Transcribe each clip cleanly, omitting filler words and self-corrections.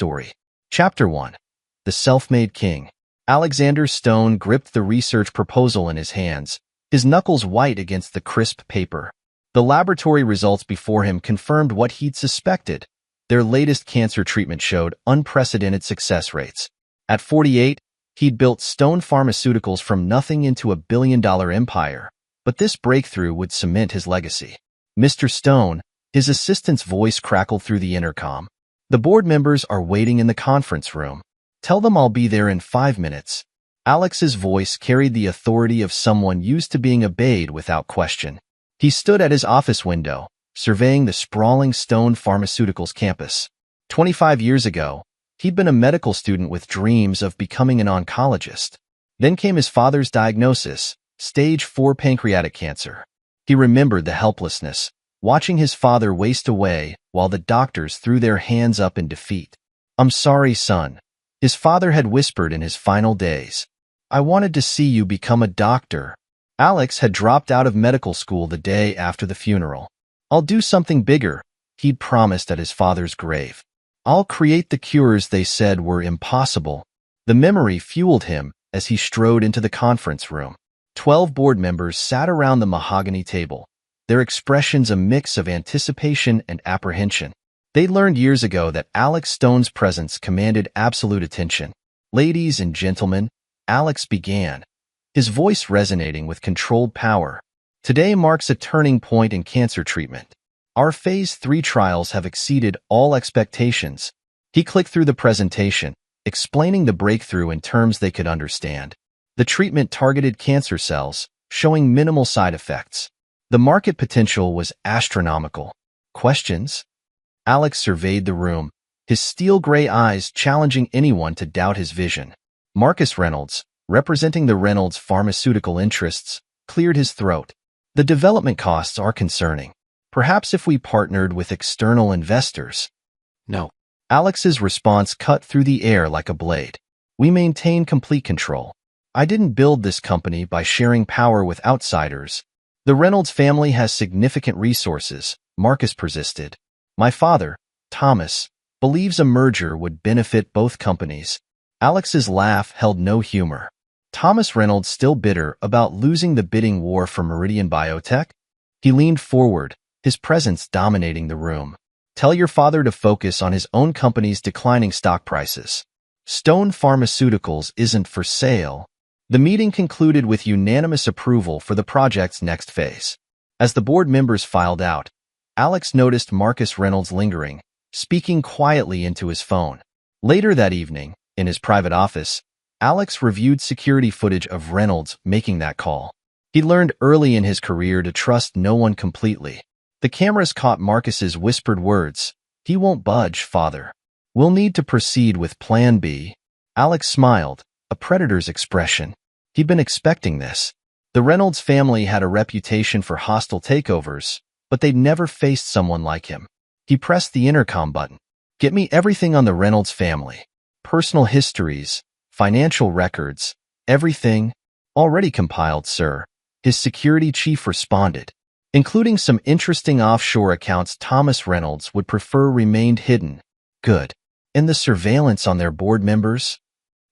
story. Chapter 1. The Self-Made King. Alexander Stone gripped the research proposal in his hands, his knuckles white against the crisp paper. The laboratory results before him confirmed what he'd suspected. Their latest cancer treatment showed unprecedented success rates. At 48, he'd built Stone Pharmaceuticals from nothing into a billion-dollar empire. But this breakthrough would cement his legacy. Mr. Stone, his assistant's voice crackled through the intercom. The board members are waiting in the conference room. Tell them I'll be there in 5 minutes. Alex's voice carried the authority of someone used to being obeyed without question. He stood at his office window, surveying the sprawling Stone Pharmaceuticals campus. 25 years ago, he'd been a medical student with dreams of becoming an oncologist. Then came his father's diagnosis, stage 4 pancreatic cancer. He remembered the helplessness, watching his father waste away while the doctors threw their hands up in defeat. "I'm sorry, son," his father had whispered in his final days. "I wanted to see you become a doctor." Alex had dropped out of medical school the day after the funeral. "I'll do something bigger," he'd promised at his father's grave. "I'll create the cures they said were impossible." The memory fueled him as he strode into the conference room. 12 board members sat around the mahogany table, their expressions a mix of anticipation and apprehension. They learned years ago that Alex Stone's presence commanded absolute attention. "Ladies and gentlemen," Alex began, his voice resonating with controlled power. "Today marks a turning point in cancer treatment. Our Phase 3 trials have exceeded all expectations." He clicked through the presentation, explaining the breakthrough in terms they could understand. The treatment targeted cancer cells, showing minimal side effects. The market potential was astronomical. Questions? Alex surveyed the room, his steel-gray eyes challenging anyone to doubt his vision. Marcus Reynolds, representing the Reynolds pharmaceutical interests, cleared his throat. "The development costs are concerning. Perhaps if we partnered with external investors." "No." Alex's response cut through the air like a blade. "We maintain complete control. I didn't build this company by sharing power with outsiders. The Reynolds family has significant resources," Marcus persisted. "My father, Thomas, believes a merger would benefit both companies." Alex's laugh held no humor. "Thomas Reynolds still bitter about losing the bidding war for Meridian Biotech?" He leaned forward, his presence dominating the room. "Tell your father to focus on his own company's declining stock prices. Stone Pharmaceuticals isn't for sale." The meeting concluded with unanimous approval for the project's next phase. As the board members filed out, Alex noticed Marcus Reynolds lingering, speaking quietly into his phone. Later that evening, in his private office, Alex reviewed security footage of Reynolds making that call. He learned early in his career to trust no one completely. The cameras caught Marcus's whispered words, "He won't budge, father. We'll need to proceed with Plan B." Alex smiled, a predator's expression. He'd been expecting this. The Reynolds family had a reputation for hostile takeovers, but they'd never faced someone like him. He pressed the intercom button. "Get me everything on the Reynolds family. Personal histories, financial records, everything." "Already compiled, sir," his security chief responded, "including some interesting offshore accounts Thomas Reynolds would prefer remained hidden." "Good. And the surveillance on their board members?"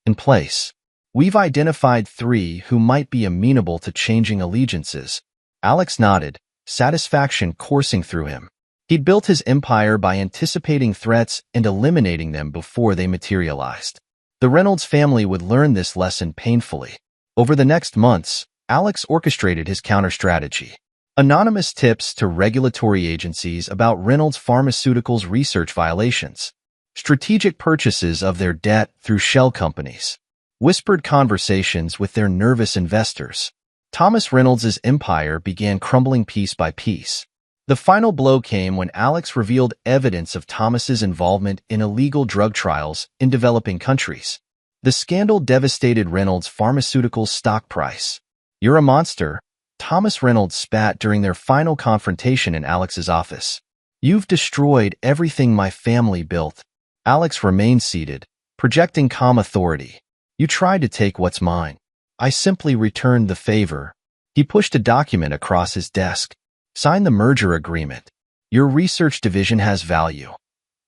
"In place. We've identified 3 who might be amenable to changing allegiances." Alex nodded, satisfaction coursing through him. He'd built his empire by anticipating threats and eliminating them before they materialized. The Reynolds family would learn this lesson painfully. Over the next months, Alex orchestrated his counter-strategy. Anonymous tips to regulatory agencies about Reynolds Pharmaceuticals research violations. Strategic purchases of their debt through shell companies. Whispered conversations with their nervous investors. Thomas Reynolds' empire began crumbling piece by piece. The final blow came when Alex revealed evidence of Thomas's involvement in illegal drug trials in developing countries. The scandal devastated Reynolds Pharmaceuticals' stock price. "You're a monster," Thomas Reynolds spat during their final confrontation in Alex's office. "You've destroyed everything my family built." Alex remained seated, projecting calm authority. "You tried to take what's mine. I simply returned the favor." He pushed a document across his desk. "Sign the merger agreement. Your research division has value."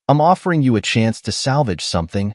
I'm offering you a chance to salvage something.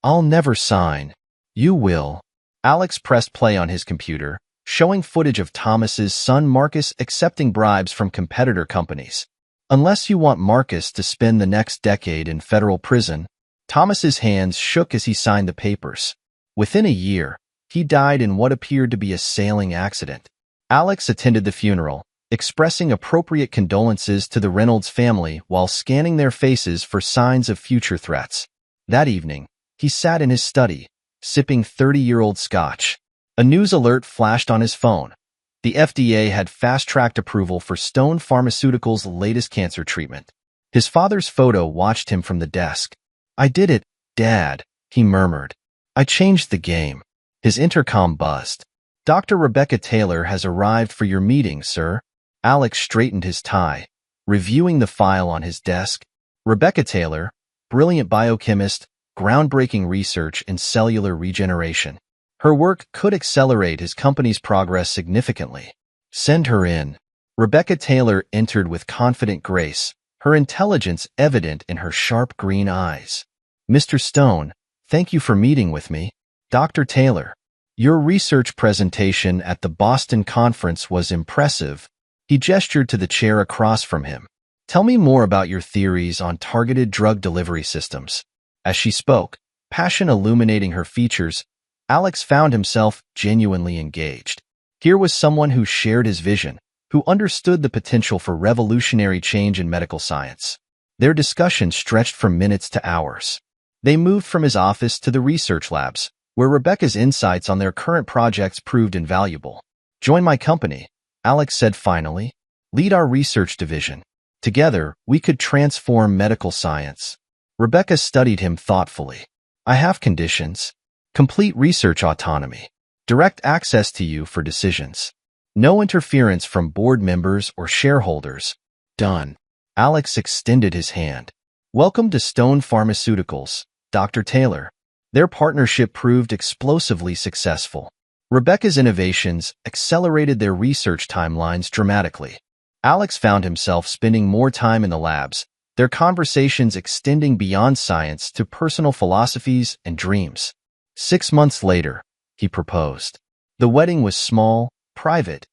I'll never sign. You will. Alex pressed play on his computer, showing footage of Thomas's son Marcus accepting bribes from competitor companies. Unless you want Marcus to spend the next decade in federal prison, Thomas's hands shook as he signed the papers. Within a year, he died in what appeared to be a sailing accident. Alex attended the funeral, expressing appropriate condolences to the Reynolds family while scanning their faces for signs of future threats. That evening, he sat in his study, sipping 30-year-old scotch. A news alert flashed on his phone. The FDA had fast-tracked approval for Stone Pharmaceuticals' latest cancer treatment. His father's photo watched him from the desk. "I did it, Dad," he murmured. "I changed the game." His intercom buzzed. "Dr. Rebecca Taylor has arrived for your meeting, sir." Alex straightened his tie, reviewing the file on his desk. Rebecca Taylor, brilliant biochemist, groundbreaking research in cellular regeneration. Her work could accelerate his company's progress significantly. "Send her in." Rebecca Taylor entered with confident grace, her intelligence evident in her sharp green eyes. "Mr. Stone, thank you for meeting with me. Dr. Taylor, your research presentation at the Boston conference was impressive." He gestured to the chair across from him. "Tell me more about your theories on targeted drug delivery systems." As she spoke, passion illuminating her features, Alex found himself genuinely engaged. Here was someone who shared his vision, who understood the potential for revolutionary change in medical science. Their discussion stretched from minutes to hours. They moved from his office to the research labs, where Rebecca's insights on their current projects proved invaluable. "Join my company," Alex said finally. "Lead our research division. Together, we could transform medical science." Rebecca studied him thoughtfully. "I have conditions. Complete research autonomy. Direct access to you for decisions. No interference from board members or shareholders." "Done." Alex extended his hand. "Welcome to Stone Pharmaceuticals, Dr. Taylor." Their partnership proved explosively successful. Rebecca's innovations accelerated their research timelines dramatically. Alex found himself spending more time in the labs, their conversations extending beyond science to personal philosophies and dreams. 6 months later, he proposed. The wedding was small, private,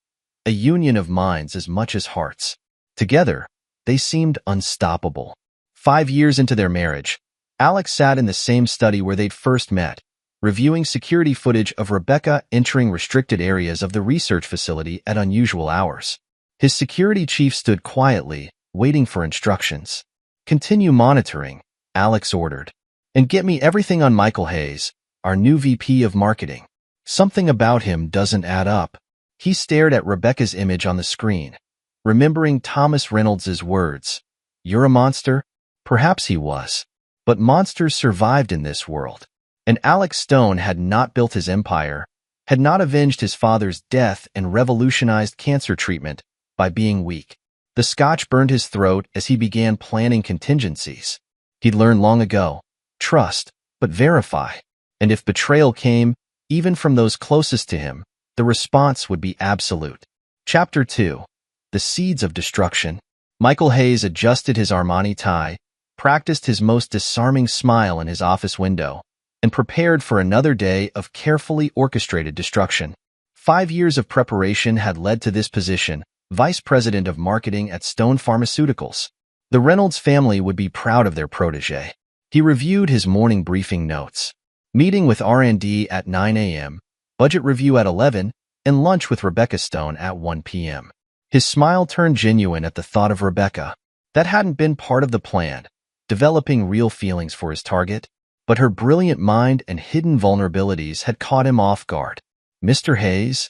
a union of minds as much as hearts. Together, they seemed unstoppable. 5 years into their marriage, Alex sat in the same study where they'd first met, reviewing security footage of Rebecca entering restricted areas of the research facility at unusual hours. His security chief stood quietly, waiting for instructions. "Continue monitoring," Alex ordered. "And get me everything on Michael Hayes, our new VP of marketing. Something about him doesn't add up." He stared at Rebecca's image on the screen, remembering Thomas Reynolds' words. "You're a monster?" Perhaps he was. But monsters survived in this world. And Alex Stone had not built his empire, had not avenged his father's death and revolutionized cancer treatment by being weak. The scotch burned his throat as he began planning contingencies. He'd learned long ago, trust, but verify. And if betrayal came, even from those closest to him, the response would be absolute. Chapter 2. The Seeds of Destruction. Michael Hayes adjusted his Armani tie, practiced his most disarming smile in his office window, and prepared for another day of carefully orchestrated destruction. 5 years of preparation had led to this position, Vice President of Marketing at Stone Pharmaceuticals. The Reynolds family would be proud of their protege. He reviewed his morning briefing notes. Meeting with R&D at 9 a.m., budget review at 11, and lunch with Rebecca Stone at 1 p.m. His smile turned genuine at the thought of Rebecca. That hadn't been part of the plan, developing real feelings for his target, but her brilliant mind and hidden vulnerabilities had caught him off guard. "Mr. Hayes?"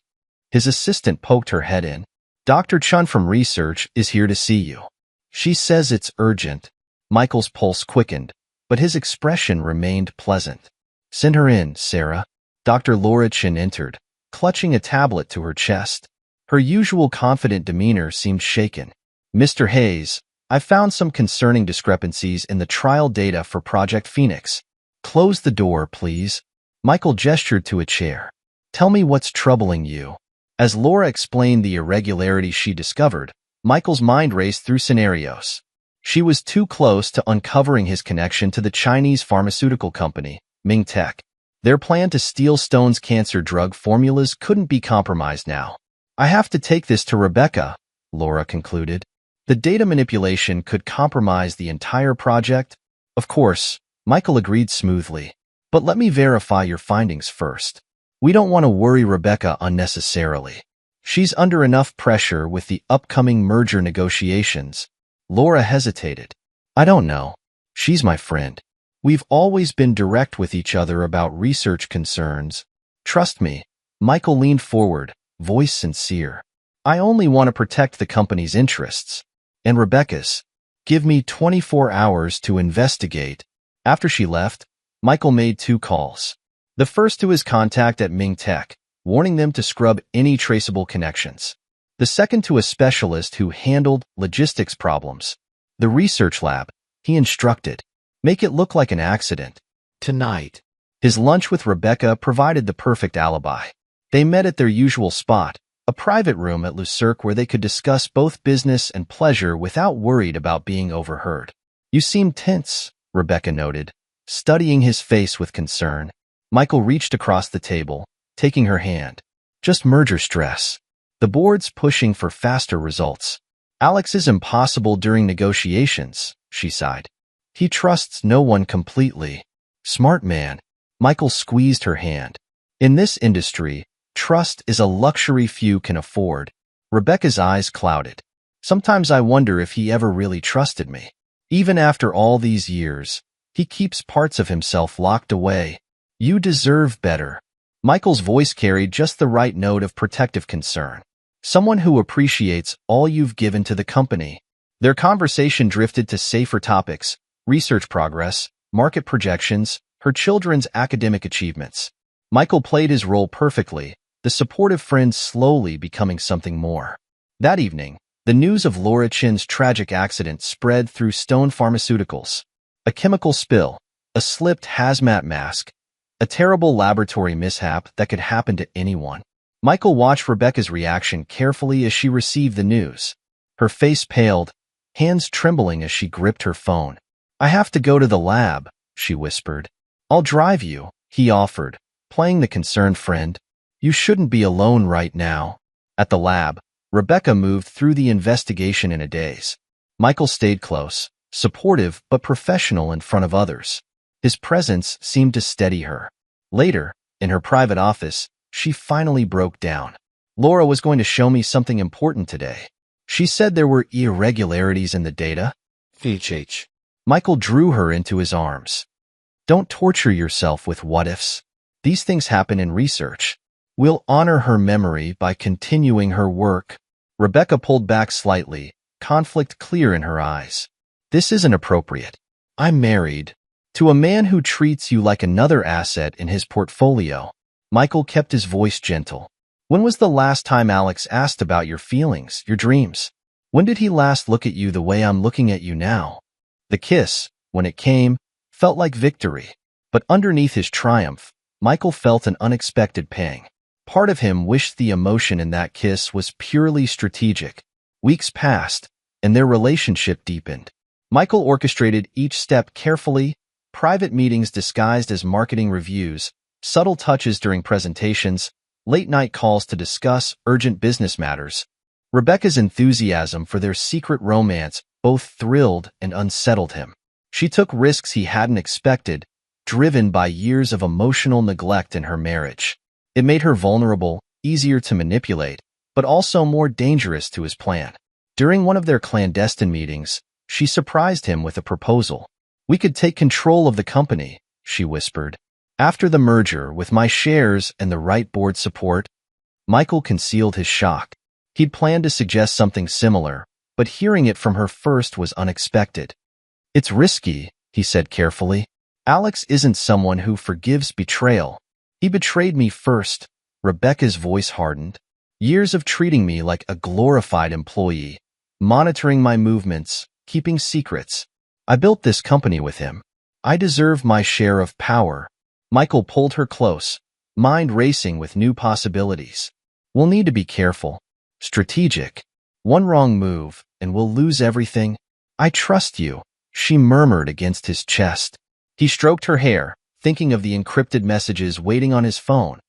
His assistant poked her head in. "Dr. Chun from research is here to see you. She says it's urgent." Michael's pulse quickened, but his expression remained pleasant. "Send her in, Sarah." Dr. Laura Chin entered, clutching a tablet to her chest. Her usual confident demeanor seemed shaken. "Mr. Hayes, I found some concerning discrepancies in the trial data for Project Phoenix. Close the door, please." Michael gestured to a chair. "Tell me what's troubling you." As Laura explained the irregularities she discovered, Michael's mind raced through scenarios. She was too close to uncovering his connection to the Chinese pharmaceutical company, Ming Tech. Their plan to steal Stone's cancer drug formulas couldn't be compromised now. I have to take this to Rebecca, Laura concluded. The data manipulation could compromise the entire project. Of course, Michael agreed smoothly. But let me verify your findings first. We don't want to worry Rebecca unnecessarily. She's under enough pressure with the upcoming merger negotiations. Laura hesitated. I don't know. She's my friend. We've always been direct with each other about research concerns. Trust me. Michael leaned forward, voice sincere. I only want to protect the company's interests. And Rebecca's. Give me 24 hours to investigate. After she left, Michael made 2 calls. The first to his contact at Ming Tech, warning them to scrub any traceable connections. The second to a specialist who handled logistics problems. The research lab, he instructed. Make it look like an accident. Tonight. His lunch with Rebecca provided the perfect alibi. They met at their usual spot, a private room at Le Cirque where they could discuss both business and pleasure without worried about being overheard. You seem tense, Rebecca noted, studying his face with concern. Michael reached across the table, taking her hand. Just merger stress. The board's pushing for faster results. Alex is impossible during negotiations, she sighed. He trusts no one completely. Smart man. Michael squeezed her hand. In this industry, trust is a luxury few can afford. Rebecca's eyes clouded. Sometimes I wonder if he ever really trusted me. Even after all these years, he keeps parts of himself locked away. You deserve better. Michael's voice carried just the right note of protective concern. Someone who appreciates all you've given to the company. Their conversation drifted to safer topics, research progress, market projections, her children's academic achievements. Michael played his role perfectly, the supportive friend slowly becoming something more. That evening, the news of Laura Chin's tragic accident spread through Stone Pharmaceuticals. A chemical spill, a slipped hazmat mask, a terrible laboratory mishap that could happen to anyone. Michael watched Rebecca's reaction carefully as she received the news. Her face paled, hands trembling as she gripped her phone. I have to go to the lab, she whispered. I'll drive you, he offered, playing the concerned friend. You shouldn't be alone right now. At the lab, Rebecca moved through the investigation in a daze. Michael stayed close, supportive but professional in front of others. His presence seemed to steady her. Later, in her private office, she finally broke down. Laura was going to show me something important today. She said there were irregularities in the data. HH. Michael drew her into his arms. Don't torture yourself with what-ifs. These things happen in research. We'll honor her memory by continuing her work. Rebecca pulled back slightly, conflict clear in her eyes. This isn't appropriate. I'm married to a man who treats you like another asset in his portfolio. Michael kept his voice gentle. When was the last time Alex asked about your feelings, your dreams? When did he last look at you the way I'm looking at you now? The kiss, when it came, felt like victory. But underneath his triumph, Michael felt an unexpected pang. Part of him wished the emotion in that kiss was purely strategic. Weeks passed, and their relationship deepened. Michael orchestrated each step carefully, private meetings disguised as marketing reviews, subtle touches during presentations, late-night calls to discuss urgent business matters. Rebecca's enthusiasm for their secret romance both thrilled and unsettled him. She took risks he hadn't expected, driven by years of emotional neglect in her marriage. It made her vulnerable, easier to manipulate, but also more dangerous to his plan. During one of their clandestine meetings, she surprised him with a proposal. We could take control of the company, she whispered. After the merger, with my shares and the right board support. Michael concealed his shock. He'd planned to suggest something similar, but hearing it from her first was unexpected. It's risky, he said carefully. Alex isn't someone who forgives betrayal. He betrayed me first. Rebecca's voice hardened. Years of treating me like a glorified employee, monitoring my movements, keeping secrets. I built this company with him. I deserve my share of power. Michael pulled her close, mind racing with new possibilities. We'll need to be careful. Strategic. One wrong move, and we'll lose everything. I trust you, she murmured against his chest. He stroked her hair, thinking of the encrypted messages waiting on his phone.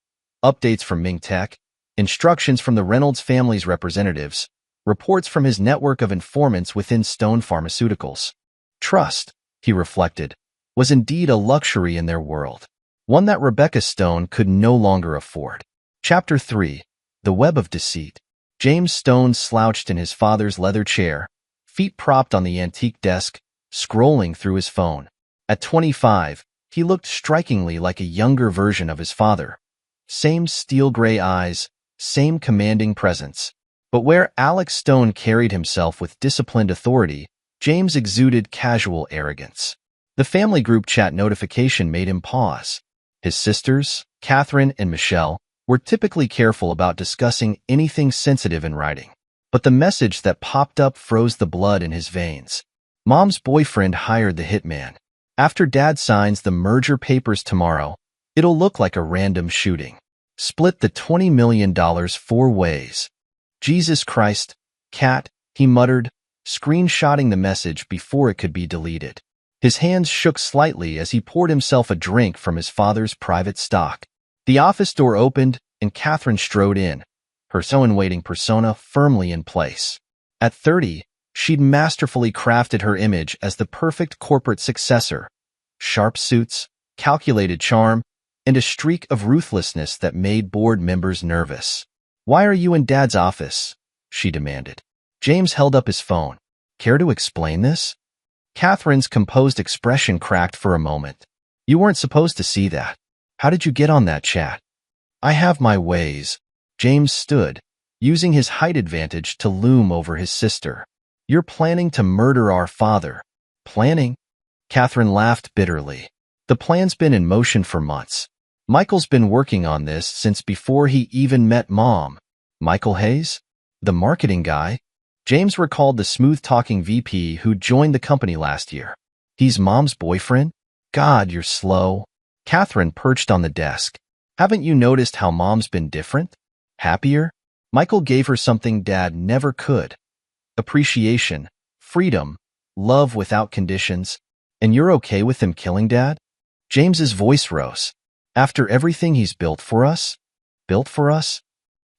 Updates from Ming Tech, instructions from the Reynolds family's representatives, reports from his network of informants within Stone Pharmaceuticals. Trust, he reflected, was indeed a luxury in their world, one that Rebecca Stone could no longer afford. Chapter 3. The Web of Deceit. James Stone slouched in his father's leather chair, feet propped on the antique desk, scrolling through his phone. At 25, he looked strikingly like a younger version of his father. Same steel-gray eyes, same commanding presence. But where Alex Stone carried himself with disciplined authority, James exuded casual arrogance. The family group chat notification made him pause. His sisters, Catherine and Michelle, were typically careful about discussing anything sensitive in writing. But the message that popped up froze the blood in his veins. Mom's boyfriend hired the hitman. After Dad signs the merger papers tomorrow, it'll look like a random shooting. Split the $20 million 4 ways. Jesus Christ, Cat, he muttered, screenshotting the message before it could be deleted. His hands shook slightly as he poured himself a drink from his father's private stock. The office door opened, and Catherine strode in, her so-in-waiting persona firmly in place. At 30, she'd masterfully crafted her image as the perfect corporate successor. Sharp suits, calculated charm, and a streak of ruthlessness that made board members nervous. "Why are you in Dad's office?" she demanded. James held up his phone. "Care to explain this?" Catherine's composed expression cracked for a moment. "You weren't supposed to see that. How did you get on that chat?" "I have my ways." James stood, using his height advantage to loom over his sister. "You're planning to murder our father." "Planning?" Catherine laughed bitterly. "The plan's been in motion for months. Michael's been working on this since before he even met Mom." "Michael Hayes? The marketing guy?" James recalled the smooth-talking VP who joined the company last year. "He's Mom's boyfriend? God, you're slow." Catherine perched on the desk. "Haven't you noticed how Mom's been different? Happier? Michael gave her something Dad never could. Appreciation, freedom, love without conditions. And you're okay with him killing Dad?" James's voice rose. "After everything he's built for us?" "Built for us?"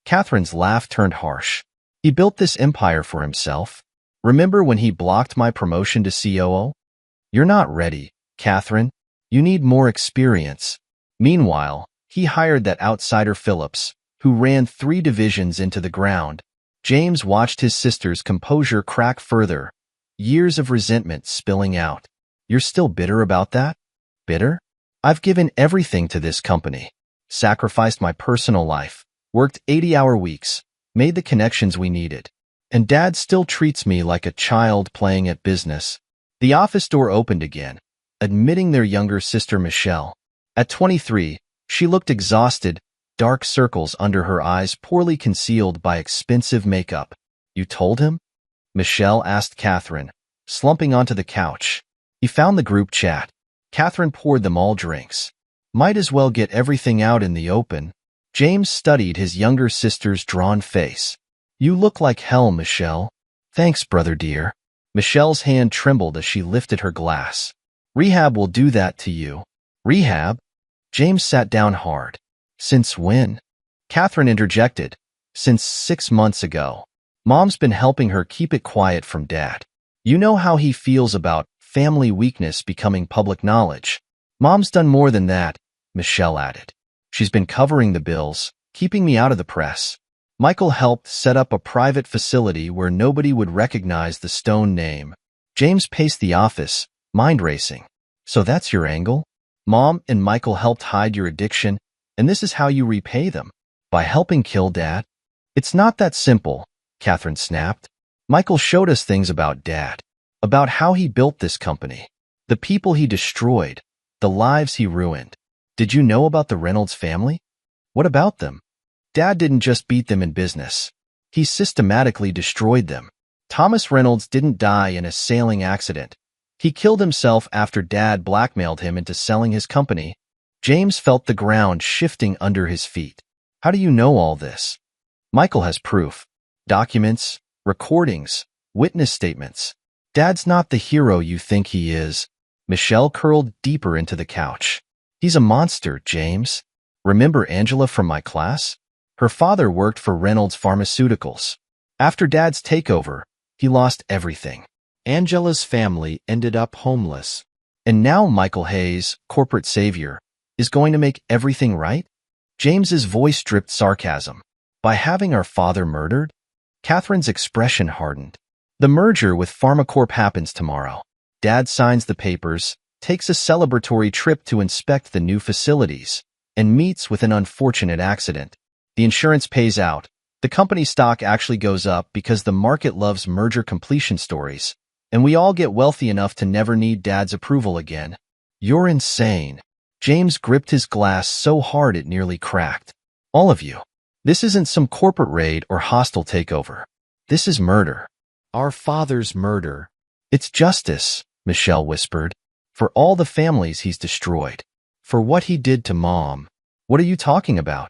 Catherine's laugh turned harsh. "He built this empire for himself. Remember when he blocked my promotion to COO? You're not ready, Catherine. You need more experience." Meanwhile, he hired that outsider Phillips, who ran 3 divisions into the ground. James watched his sister's composure crack further, years of resentment spilling out. "You're still bitter about that?" "Bitter? I've given everything to this company, sacrificed my personal life, worked 80-hour weeks, made the connections we needed. And Dad still treats me like a child playing at business." The office door opened again, admitting their younger sister Michelle. At 23, she looked exhausted, dark circles under her eyes poorly concealed by expensive makeup. "You told him?" Michelle asked Catherine, slumping onto the couch. "He found the group chat." Catherine poured them all drinks. "Might as well get everything out in the open." James studied his younger sister's drawn face. "You look like hell, Michelle." "Thanks, brother dear." Michelle's hand trembled as she lifted her glass. "Rehab will do that to you." "Rehab?" James sat down hard. "Since when?" Catherine interjected. "Since 6 months ago. Mom's been helping her keep it quiet from Dad. You know how he feels about family weakness becoming public knowledge." "Mom's done more than that," Michelle added. "She's been covering the bills, keeping me out of the press. Michael helped set up a private facility where nobody would recognize the Stone name." James paced the office, mind racing. "So that's your angle? Mom and Michael helped hide your addiction, and this is how you repay them? By helping kill Dad?" "It's not that simple," Catherine snapped. "Michael showed us things about Dad, about how he built this company, the people he destroyed, the lives he ruined. Did you know about the Reynolds family? What about them? Dad didn't just beat them in business. He systematically destroyed them. Thomas Reynolds didn't die in a sailing accident. He killed himself after Dad blackmailed him into selling his company." James felt the ground shifting under his feet. "How do you know all this?" "Michael has proof. Documents, recordings, witness statements. Dad's not the hero you think he is. Michelle curled deeper into the couch. He's a monster, James. Remember Angela from my class? Her father worked for Reynolds Pharmaceuticals. After Dad's takeover, he lost everything. Angela's family ended up homeless. And now Michael Hayes, corporate savior, is going to make everything right? James's voice dripped sarcasm. By having our father murdered? Catherine's expression hardened. The merger with PharmaCorp happens tomorrow. Dad signs the papers, takes a celebratory trip to inspect the new facilities, and meets with an unfortunate accident. The insurance pays out. The company's stock actually goes up because the market loves merger completion stories, and we all get wealthy enough to never need Dad's approval again. You're insane. James gripped his glass so hard it nearly cracked. All of you. This isn't some corporate raid or hostile takeover. This is murder. Our father's murder. It's justice, Michelle whispered, for all the families he's destroyed. For what he did to Mom. What are you talking about?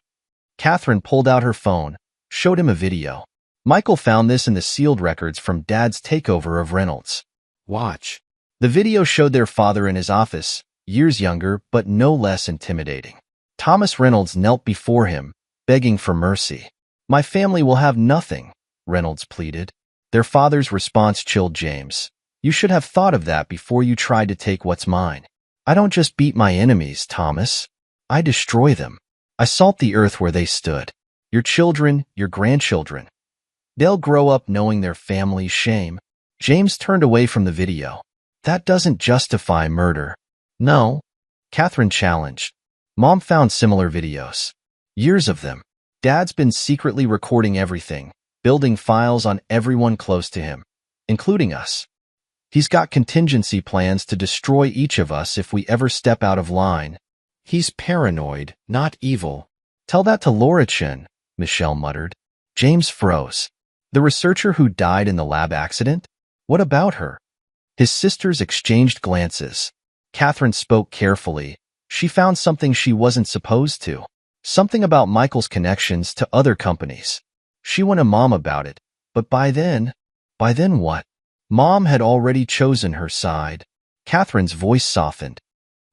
Catherine pulled out her phone, showed him a video. Michael found this in the sealed records from Dad's takeover of Reynolds. Watch. The video showed their father in his office, years younger but no less intimidating. Thomas Reynolds knelt before him, begging for mercy. My family will have nothing, Reynolds pleaded. Their father's response chilled James. You should have thought of that before you tried to take what's mine. I don't just beat my enemies, Thomas. I destroy them. I salt the earth where they stood. Your children, your grandchildren. They'll grow up knowing their family's shame. James turned away from the video. That doesn't justify murder. No. Catherine challenged. Mom found similar videos. Years of them. Dad's been secretly recording everything, building files on everyone close to him, including us. He's got contingency plans to destroy each of us if we ever step out of line. He's paranoid, not evil. Tell that to Laura Chen, Michelle muttered. James froze. The researcher who died in the lab accident? What about her? His sisters exchanged glances. Catherine spoke carefully. She found something she wasn't supposed to. Something about Michael's connections to other companies. She went to Mom about it, but by then what? Mom had already chosen her side. Catherine's voice softened.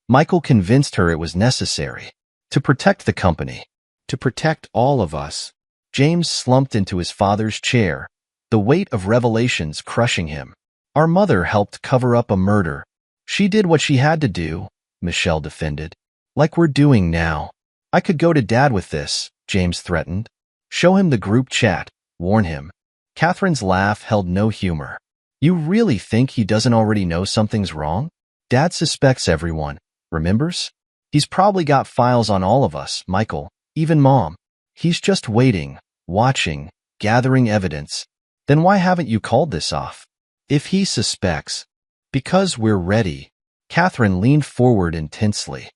Michael convinced her it was necessary. To protect the company. To protect all of us. James slumped into his father's chair, the weight of revelations crushing him. Our mother helped cover up a murder. She did what she had to do, Michelle defended. Like we're doing now. I could go to Dad with this, James threatened. Show him the group chat, warn him. Catherine's laugh held no humor. You really think he doesn't already know something's wrong? Dad suspects everyone, remembers? He's probably got files on all of us, Michael, even Mom. He's just waiting, watching, gathering evidence. Then why haven't you called this off? If he suspects, because we're ready. Catherine leaned forward intensely.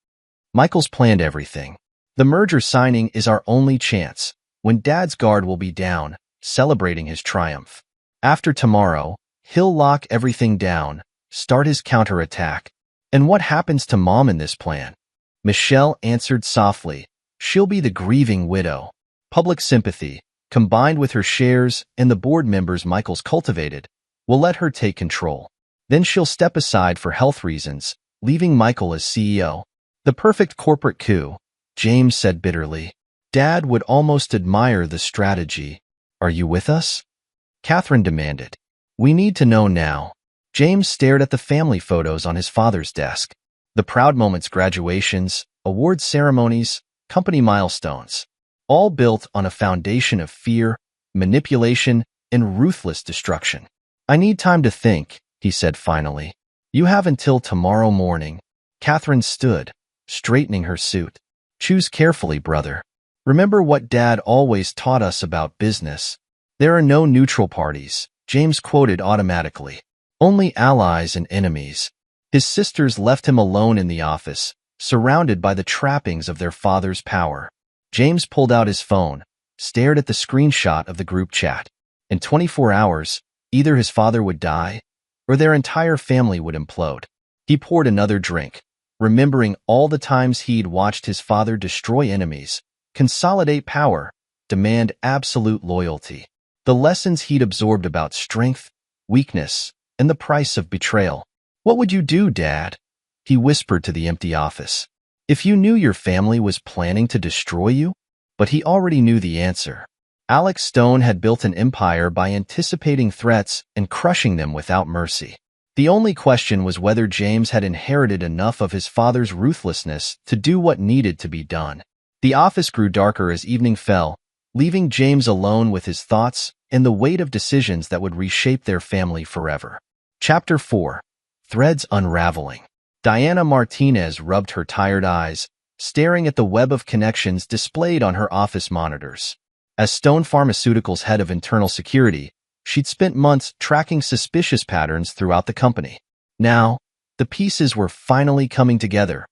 Michael's planned everything. The merger signing is our only chance, when Dad's guard will be down, celebrating his triumph. After tomorrow, he'll lock everything down, start his counterattack. And what happens to Mom in this plan? Michelle answered softly. She'll be the grieving widow. Public sympathy, combined with her shares and the board members Michael's cultivated, will let her take control. Then she'll step aside for health reasons, leaving Michael as CEO. The perfect corporate coup, James said bitterly. Dad would almost admire the strategy. Are you with us? Catherine demanded. We need to know now. James stared at the family photos on his father's desk. The proud moments, graduations, award ceremonies, company milestones. All built on a foundation of fear, manipulation, and ruthless destruction. I need time to think, he said finally. You have until tomorrow morning. Catherine stood, straightening her suit. Choose carefully, brother. Remember what Dad always taught us about business. There are no neutral parties, James quoted automatically. Only allies and enemies. His sisters left him alone in the office, surrounded by the trappings of their father's power. James pulled out his phone, stared at the screenshot of the group chat. In 24 hours, either his father would die, or their entire family would implode. He poured another drink, remembering all the times he'd watched his father destroy enemies, consolidate power, demand absolute loyalty. The lessons he'd absorbed about strength, weakness, and the price of betrayal. What would you do, Dad? He whispered to the empty office. If you knew your family was planning to destroy you? But he already knew the answer. Alex Stone had built an empire by anticipating threats and crushing them without mercy. The only question was whether James had inherited enough of his father's ruthlessness to do what needed to be done. The office grew darker as evening fell, leaving James alone with his thoughts and the weight of decisions that would reshape their family forever. Chapter 4. Threads Unraveling. Diana Martinez rubbed her tired eyes, staring at the web of connections displayed on her office monitors. As Stone Pharmaceuticals' head of internal security, she'd spent months tracking suspicious patterns throughout the company. Now, the pieces were finally coming together,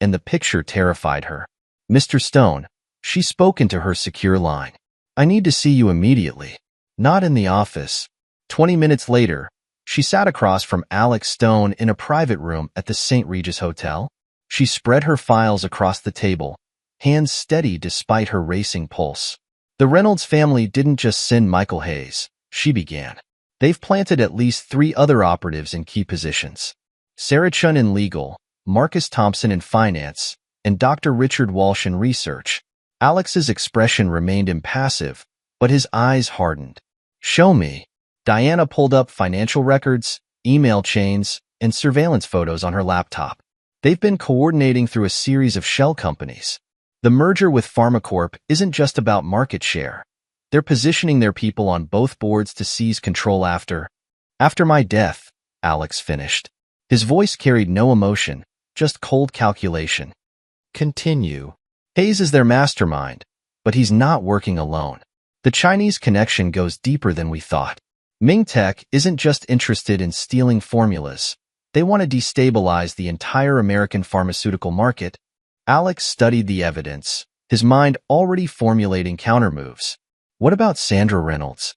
and the picture terrified her. Mr. Stone, she spoke into her secure line. I need to see you immediately. Not in the office. 20 minutes later, she sat across from Alex Stone in a private room at the St. Regis Hotel. She spread her files across the table, hands steady despite her racing pulse. The Reynolds family didn't just send Michael Hayes, she began. They've planted at least 3 other operatives in key positions. Sarah Chun in legal, Marcus Thompson in finance, and Dr. Richard Walsh in research. Alex's expression remained impassive, but his eyes hardened. Show me. Diana pulled up financial records, email chains, and surveillance photos on her laptop. They've been coordinating through a series of shell companies. The merger with PharmaCorp isn't just about market share. They're positioning their people on both boards to seize control after my death, Alex finished. His voice carried no emotion, just cold calculation. Continue. Hayes is their mastermind, but he's not working alone. The Chinese connection goes deeper than we thought. Ming Tech isn't just interested in stealing formulas. They want to destabilize the entire American pharmaceutical market. Alex studied the evidence, his mind already formulating countermoves. What about Sandra Reynolds?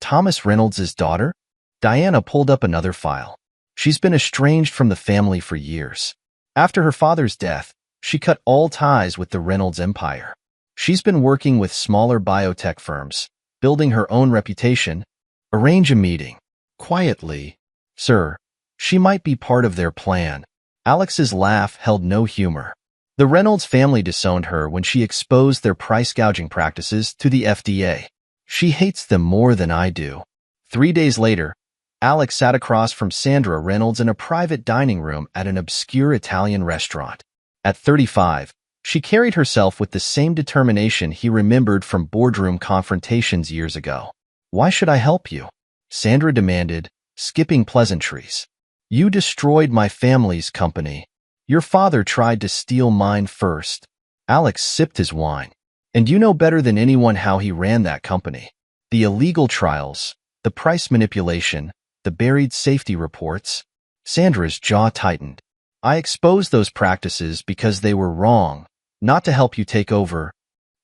Thomas Reynolds' daughter? Diana pulled up another file. She's been estranged from the family for years. After her father's death, she cut all ties with the Reynolds empire. She's been working with smaller biotech firms, building her own reputation. Arrange a meeting. Quietly. Sir, she might be part of their plan. Alex's laugh held no humor. The Reynolds family disowned her when she exposed their price gouging practices to the FDA. She hates them more than I do. 3 days later, Alex sat across from Sandra Reynolds in a private dining room at an obscure Italian restaurant. At 35, she carried herself with the same determination he remembered from boardroom confrontations years ago. Why should I help you? Sandra demanded, skipping pleasantries. You destroyed my family's company. Your father tried to steal mine first. Alex sipped his wine. And you know better than anyone how he ran that company. The illegal trials, the price manipulation, the buried safety reports. Sandra's jaw tightened. I exposed those practices because they were wrong, not to help you take over.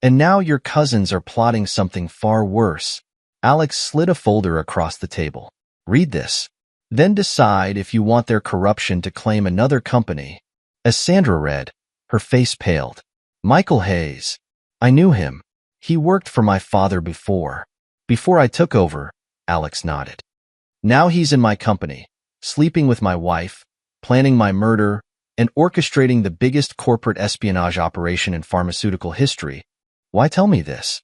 And now your cousins are plotting something far worse. Alex slid a folder across the table. Read this. Then decide if you want their corruption to claim another company. As Sandra read, her face paled. Michael Hayes. I knew him. He worked for my father before. Before I took over, Alex nodded. Now he's in my company, sleeping with my wife, planning my murder, and orchestrating the biggest corporate espionage operation in pharmaceutical history. Why tell me this?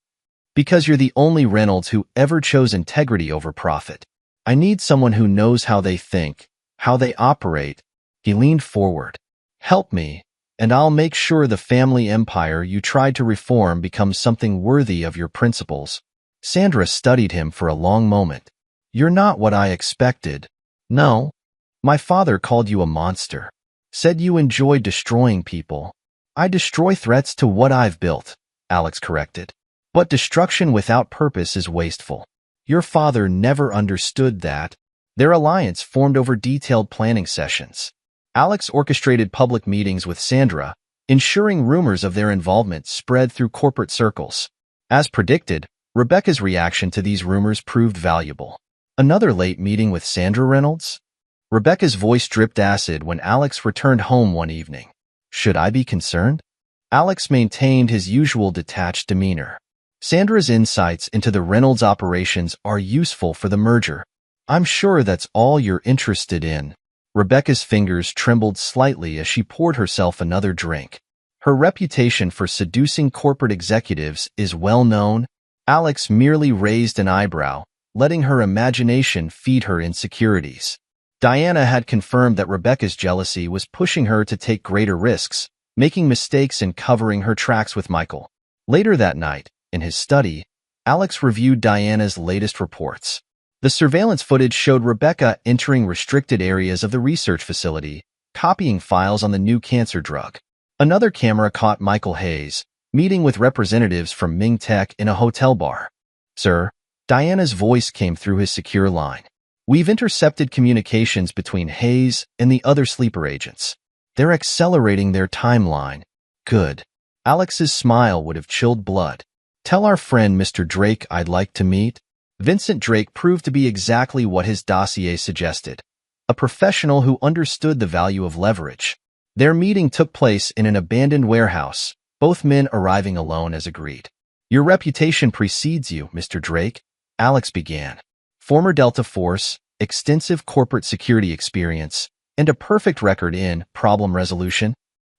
Because you're the only Reynolds who ever chose integrity over profit. I need someone who knows how they think, how they operate. He leaned forward. Help me, and I'll make sure the family empire you tried to reform becomes something worthy of your principles. Sandra studied him for a long moment. You're not what I expected. No. My father called you a monster. Said you enjoyed destroying people. I destroy threats to what I've built, Alex corrected. But destruction without purpose is wasteful. Your father never understood that. Their alliance formed over detailed planning sessions. Alex orchestrated public meetings with Sandra, ensuring rumors of their involvement spread through corporate circles. As predicted, Rebecca's reaction to these rumors proved valuable. Another late meeting with Sandra Reynolds? Rebecca's voice dripped acid when Alex returned home one evening. Should I be concerned? Alex maintained his usual detached demeanor. Sandra's insights into the Reynolds operations are useful for the merger. I'm sure that's all you're interested in. Rebecca's fingers trembled slightly as she poured herself another drink. Her reputation for seducing corporate executives is well known. Alex merely raised an eyebrow, letting her imagination feed her insecurities. Diana had confirmed that Rebecca's jealousy was pushing her to take greater risks, making mistakes and covering her tracks with Michael. Later that night, in his study, Alex reviewed Diana's latest reports. The surveillance footage showed Rebecca entering restricted areas of the research facility, copying files on the new cancer drug. Another camera caught Michael Hayes, meeting with representatives from Ming Tech in a hotel bar. Sir, Diana's voice came through his secure line. We've intercepted communications between Hayes and the other sleeper agents. They're accelerating their timeline. Good. Alex's smile would have chilled blood. Tell our friend Mr. Drake I'd like to meet. Vincent Drake proved to be exactly what his dossier suggested. A professional who understood the value of leverage. Their meeting took place in an abandoned warehouse, both men arriving alone as agreed. Your reputation precedes you, Mr. Drake, Alex began. Former Delta Force, extensive corporate security experience, and a perfect record in problem resolution.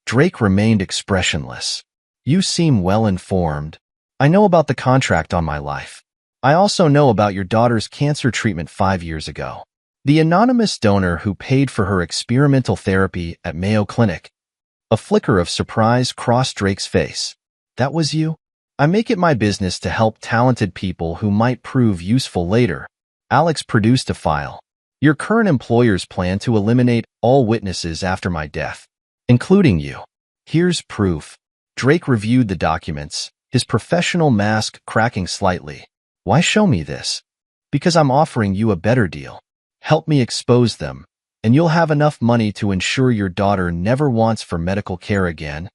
Drake remained expressionless. You seem well informed. I know about the contract on my life. I also know about your daughter's cancer treatment 5 years ago. The anonymous donor who paid for her experimental therapy at Mayo Clinic. A flicker of surprise crossed Drake's face. That was you? I make it my business to help talented people who might prove useful later. Alex produced a file. Your current employers plan to eliminate all witnesses after my death, including you. Here's proof. Drake reviewed the documents, his professional mask cracking slightly. Why show me this? Because I'm offering you a better deal. Help me expose them, and you'll have enough money to ensure your daughter never wants for medical care again.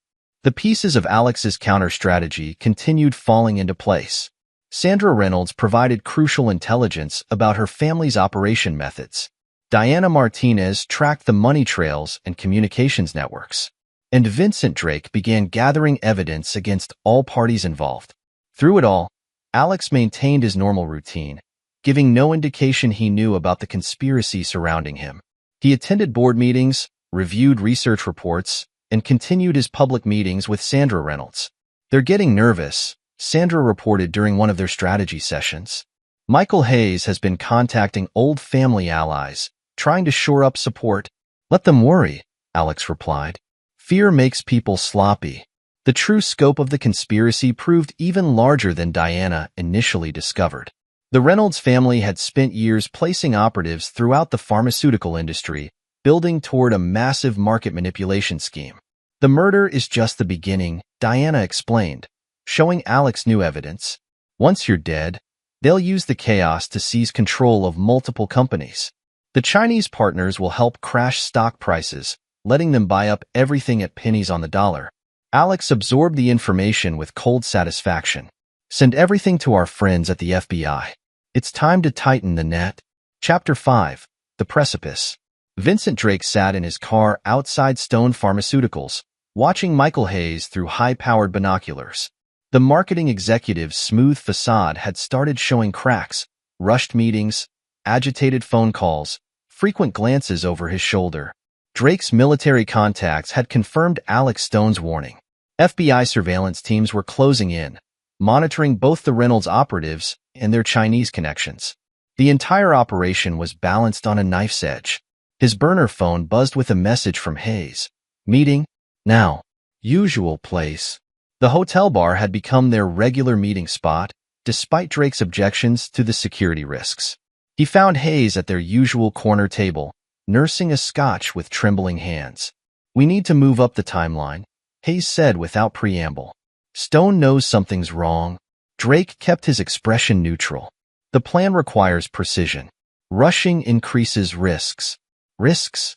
The pieces of Alex's counter-strategy continued falling into place. Sandra Reynolds provided crucial intelligence about her family's operation methods. Diana Martinez tracked the money trails and communications networks. And Vincent Drake began gathering evidence against all parties involved. Through it all, Alex maintained his normal routine, giving no indication he knew about the conspiracy surrounding him. He attended board meetings, reviewed research reports, and continued his public meetings with Sandra Reynolds. They're getting nervous, Sandra reported during one of their strategy sessions. Michael Hayes has been contacting old family allies, trying to shore up support. Let them worry, Alex replied. Fear makes people sloppy. The true scope of the conspiracy proved even larger than Diana initially discovered. The Reynolds family had spent years placing operatives throughout the pharmaceutical industry, building toward a massive market manipulation scheme. The murder is just the beginning, Diana explained, showing Alex new evidence. Once you're dead, they'll use the chaos to seize control of multiple companies. The Chinese partners will help crash stock prices, letting them buy up everything at pennies on the dollar. Alex absorbed the information with cold satisfaction. Send everything to our friends at the FBI. It's time to tighten the net. Chapter 5. The Precipice. Vincent Drake sat in his car outside Stone Pharmaceuticals, watching Michael Hayes through high-powered binoculars. The marketing executive's smooth facade had started showing cracks, rushed meetings, agitated phone calls, frequent glances over his shoulder. Drake's military contacts had confirmed Alex Stone's warning. FBI surveillance teams were closing in, monitoring both the Reynolds operatives and their Chinese connections. The entire operation was balanced on a knife's edge. His burner phone buzzed with a message from Hayes. Meeting? Now. Usual place. The hotel bar had become their regular meeting spot, despite Drake's objections to the security risks. He found Hayes at their usual corner table, nursing a scotch with trembling hands. We need to move up the timeline, Hayes said without preamble. Stone knows something's wrong. Drake kept his expression neutral. The plan requires precision. Rushing increases risks. Risks?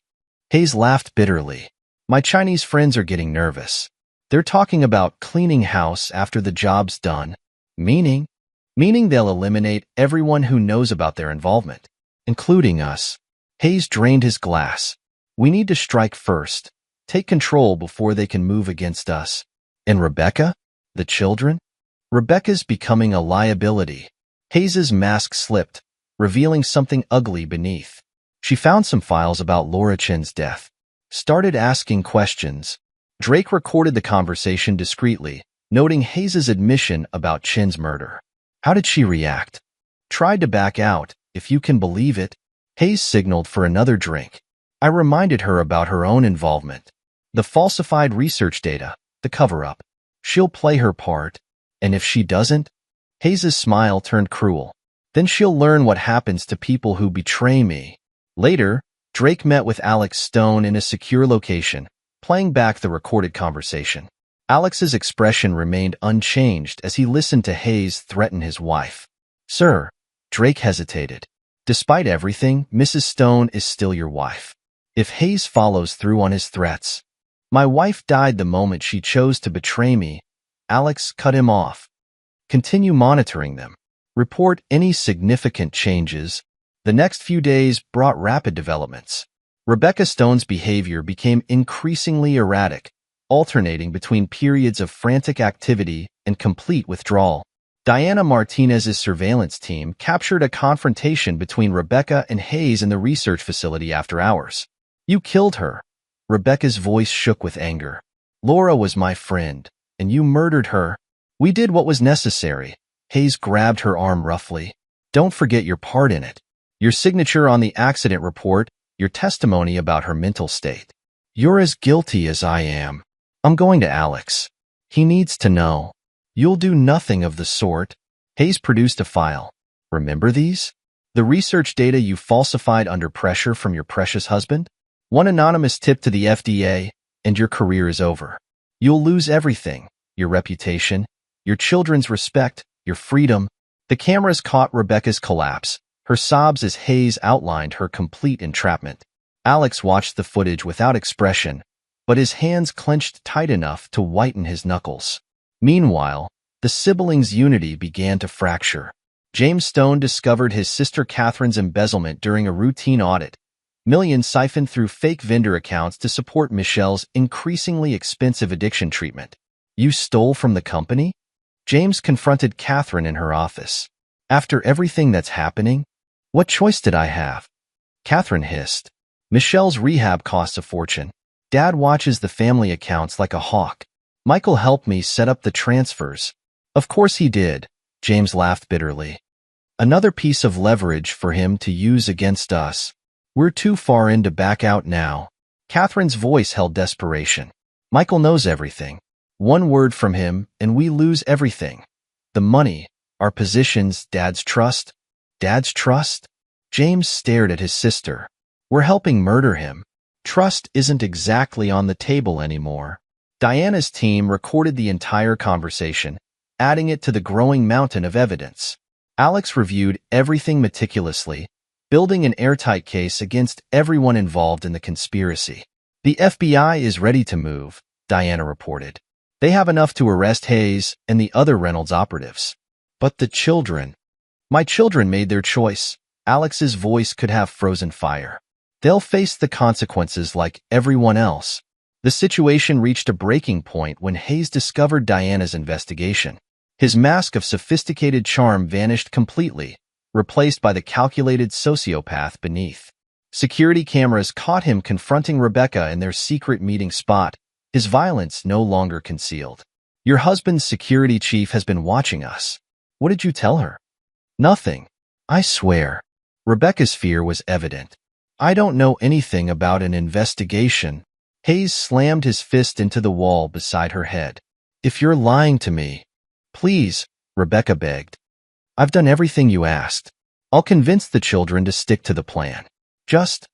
Hayes laughed bitterly. My Chinese friends are getting nervous. They're talking about cleaning house after the job's done. Meaning they'll eliminate everyone who knows about their involvement, including us. Hayes drained his glass. We need to strike first, take control before they can move against us. And Rebecca? The children? Rebecca's becoming a liability. Hayes's mask slipped, revealing something ugly beneath. She found some files about Laura Chen's death. Started asking questions. Drake recorded the conversation discreetly, noting Hayes' admission about Chen's murder. How did she react? Tried to back out, if you can believe it. Hayes signaled for another drink. I reminded her about her own involvement. The falsified research data, the cover-up. She'll play her part. And if she doesn't? Hayes' smile turned cruel. Then she'll learn what happens to people who betray me. Later, Drake met with Alex Stone in a secure location, playing back the recorded conversation. Alex's expression remained unchanged as he listened to Hayes threaten his wife. Sir, Drake hesitated. Despite everything, Mrs. Stone is still your wife. If Hayes follows through on his threats, my wife died the moment she chose to betray me. Alex cut him off. Continue monitoring them. Report any significant changes. The next few days brought rapid developments. Rebecca Stone's behavior became increasingly erratic, alternating between periods of frantic activity and complete withdrawal. Diana Martinez's surveillance team captured a confrontation between Rebecca and Hayes in the research facility after hours. You killed her. Rebecca's voice shook with anger. Laura was my friend, and you murdered her. We did what was necessary. Hayes grabbed her arm roughly. Don't forget your part in it. Your signature on the accident report, your testimony about her mental state. You're as guilty as I am. I'm going to Alex. He needs to know. You'll do nothing of the sort. Hayes produced a file. Remember these? The research data you falsified under pressure from your precious husband? One anonymous tip to the FDA, and your career is over. You'll lose everything. Your reputation, your children's respect, your freedom. The cameras caught Rebecca's collapse, her sobs as Hayes outlined her complete entrapment. Alex watched the footage without expression, but his hands clenched tight enough to whiten his knuckles. Meanwhile, the siblings' unity began to fracture. James Stone discovered his sister Catherine's embezzlement during a routine audit. Millions siphoned through fake vendor accounts to support Michelle's increasingly expensive addiction treatment. You stole from the company? James confronted Catherine in her office. After everything that's happening, what choice did I have? Catherine hissed. Michelle's rehab costs a fortune. Dad watches the family accounts like a hawk. Michael helped me set up the transfers. Of course he did, James laughed bitterly. Another piece of leverage for him to use against us. We're too far in to back out now. Catherine's voice held desperation. Michael knows everything. One word from him, and we lose everything. The money, our positions, Dad's trust. Dad's trust? James stared at his sister. We're helping murder him. Trust isn't exactly on the table anymore. Diana's team recorded the entire conversation, adding it to the growing mountain of evidence. Alex reviewed everything meticulously, building an airtight case against everyone involved in the conspiracy. The FBI is ready to move, Diana reported. They have enough to arrest Hayes and the other Reynolds operatives. But the children. My children made their choice. Alex's voice could have frozen fire. They'll face the consequences like everyone else. The situation reached a breaking point when Hayes discovered Diana's investigation. His mask of sophisticated charm vanished completely, replaced by the calculated sociopath beneath. Security cameras caught him confronting Rebecca in their secret meeting spot, his violence no longer concealed. Your husband's security chief has been watching us. What did you tell her? Nothing. I swear. Rebecca's fear was evident. I don't know anything about an investigation. Hayes slammed his fist into the wall beside her head. If you're lying to me, please, Rebecca begged. I've done everything you asked. I'll convince the children to stick to the plan. Just,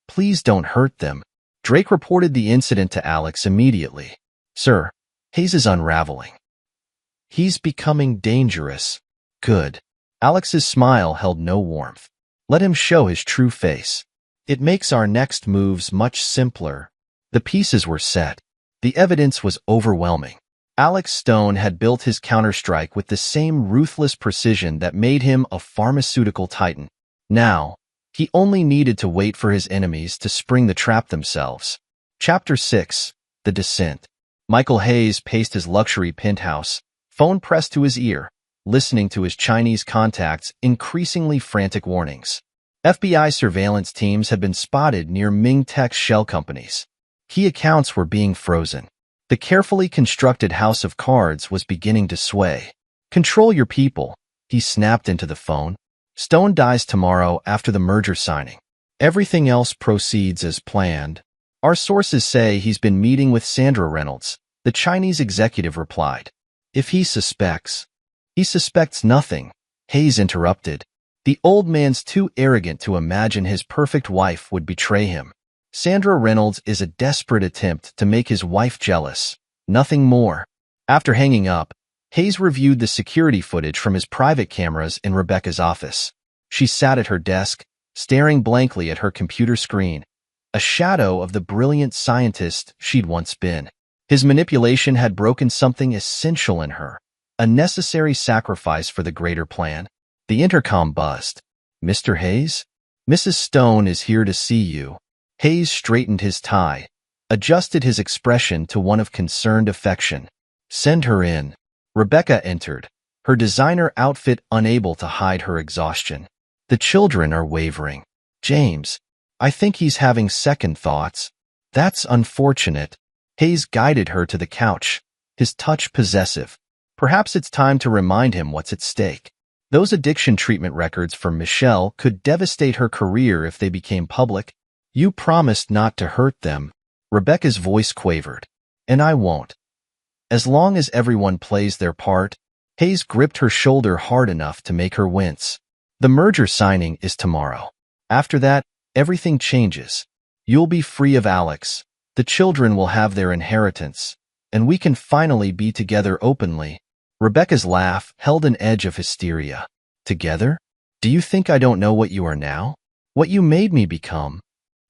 please don't hurt them. Drake reported the incident to Alex immediately. Sir, Hayes is unraveling. He's becoming dangerous. Good. Alex's smile held no warmth. Let him show his true face. It makes our next moves much simpler. The pieces were set. The evidence was overwhelming. Alex Stone had built his counterstrike with the same ruthless precision that made him a pharmaceutical titan. Now, he only needed to wait for his enemies to spring the trap themselves. Chapter 6. The Descent. Michael Hayes paced his luxury penthouse, phone pressed to his ear, listening to his Chinese contacts' increasingly frantic warnings. FBI surveillance teams had been spotted near Ming Tech's shell companies. Key accounts were being frozen. The carefully constructed house of cards was beginning to sway. "Control your people," he snapped into the phone. "Stone dies tomorrow after the merger signing. Everything else proceeds as planned. Our sources say he's been meeting with Sandra Reynolds," the Chinese executive replied. "If he suspects..." "He suspects nothing," Hayes interrupted. "The old man's too arrogant to imagine his perfect wife would betray him. Sandra Reynolds is a desperate attempt to make his wife jealous, nothing more." After hanging up, Hayes reviewed the security footage from his private cameras in Rebecca's office. She sat at her desk, staring blankly at her computer screen, a shadow of the brilliant scientist she'd once been. His manipulation had broken something essential in her, a necessary sacrifice for the greater plan. The intercom buzzed. "Mr. Hayes? Mrs. Stone is here to see you." Hayes straightened his tie, adjusted his expression to one of concerned affection. "Send her in." Rebecca entered, her designer outfit unable to hide her exhaustion. "The children are wavering. James, I think he's having second thoughts." "That's unfortunate." Hayes guided her to the couch, his touch possessive. "Perhaps it's time to remind him what's at stake. Those addiction treatment records for Michelle could devastate her career if they became public. You promised not to hurt them." Rebecca's voice quavered. "And I won't. As long as everyone plays their part." Hayes gripped her shoulder hard enough to make her wince. "The merger signing is tomorrow. After that, everything changes. You'll be free of Alex. The children will have their inheritance, and we can finally be together openly." Rebecca's laugh held an edge of hysteria. "Together? Do you think I don't know what you are now? What you made me become?"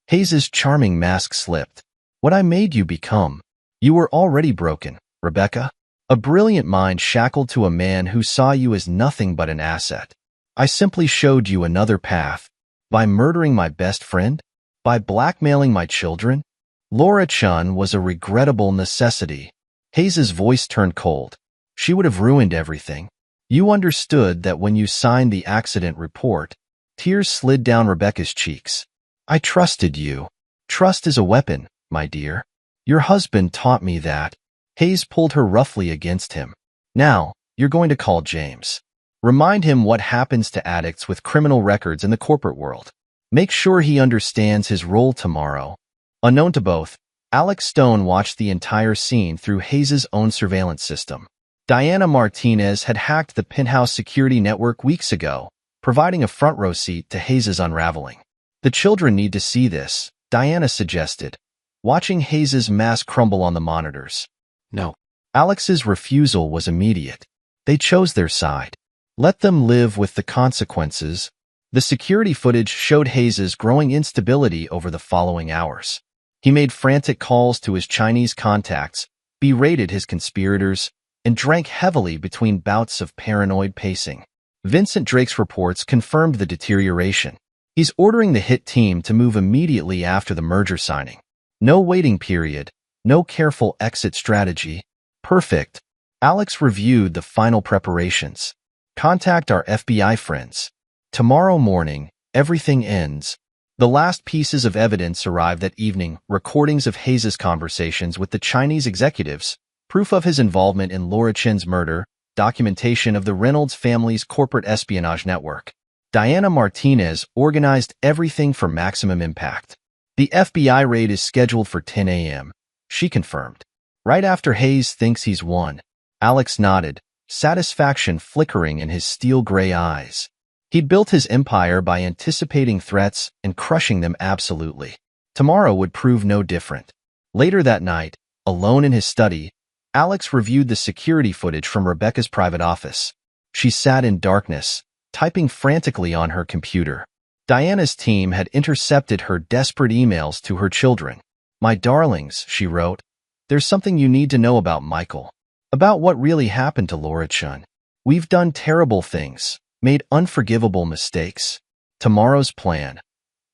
Hayes's charming mask slipped. "What I made you become. You were already broken, Rebecca. A brilliant mind shackled to a man who saw you as nothing but an asset. I simply showed you another path. By murdering my best friend? By blackmailing my children? Laura Chun was a regrettable necessity." Hayes's voice turned cold. "She would have ruined everything. You understood that when you signed the accident report." Tears slid down Rebecca's cheeks. "I trusted you. Trust is a weapon, my dear. Your husband taught me that." Hayes pulled her roughly against him. "Now, you're going to call James. Remind him what happens to addicts with criminal records in the corporate world. Make sure he understands his role tomorrow." Unknown to both, Alex Stone watched the entire scene through Hayes's own surveillance system. Diana Martinez had hacked the Penthouse security network weeks ago, providing a front-row seat to Hayes's unraveling. "The children need to see this," Diana suggested, watching Hayes's mask crumble on the monitors. No. Alex's refusal was immediate. They chose their side. Let them live with the consequences. The security footage showed Hayes's growing instability over the following hours. He made frantic calls to his Chinese contacts, berated his conspirators, and drank heavily between bouts of paranoid pacing. Vincent Drake's reports confirmed the deterioration. He's ordering the hit team to move immediately after the merger signing. No waiting period, no careful exit strategy. Perfect. Alex reviewed the final preparations. Contact our FBI friends. Tomorrow morning, everything ends. The last pieces of evidence arrived that evening, recordings of Hayes's conversations with the Chinese executives, proof of his involvement in Laura Chen's murder, documentation of the Reynolds family's corporate espionage network. Diana Martinez organized everything for maximum impact. "The FBI raid is scheduled for 10 a.m., she confirmed. "Right after Hayes thinks he's won." Alex nodded, satisfaction flickering in his steel-gray eyes. He'd built his empire by anticipating threats and crushing them absolutely. Tomorrow would prove no different. Later that night, alone in his study, Alex reviewed the security footage from Rebecca's private office. She sat in darkness, typing frantically on her computer. Diana's team had intercepted her desperate emails to her children. "My darlings," she wrote, "there's something you need to know about Michael. About what really happened to Laura Chun. We've done terrible things, made unforgivable mistakes. Tomorrow's plan.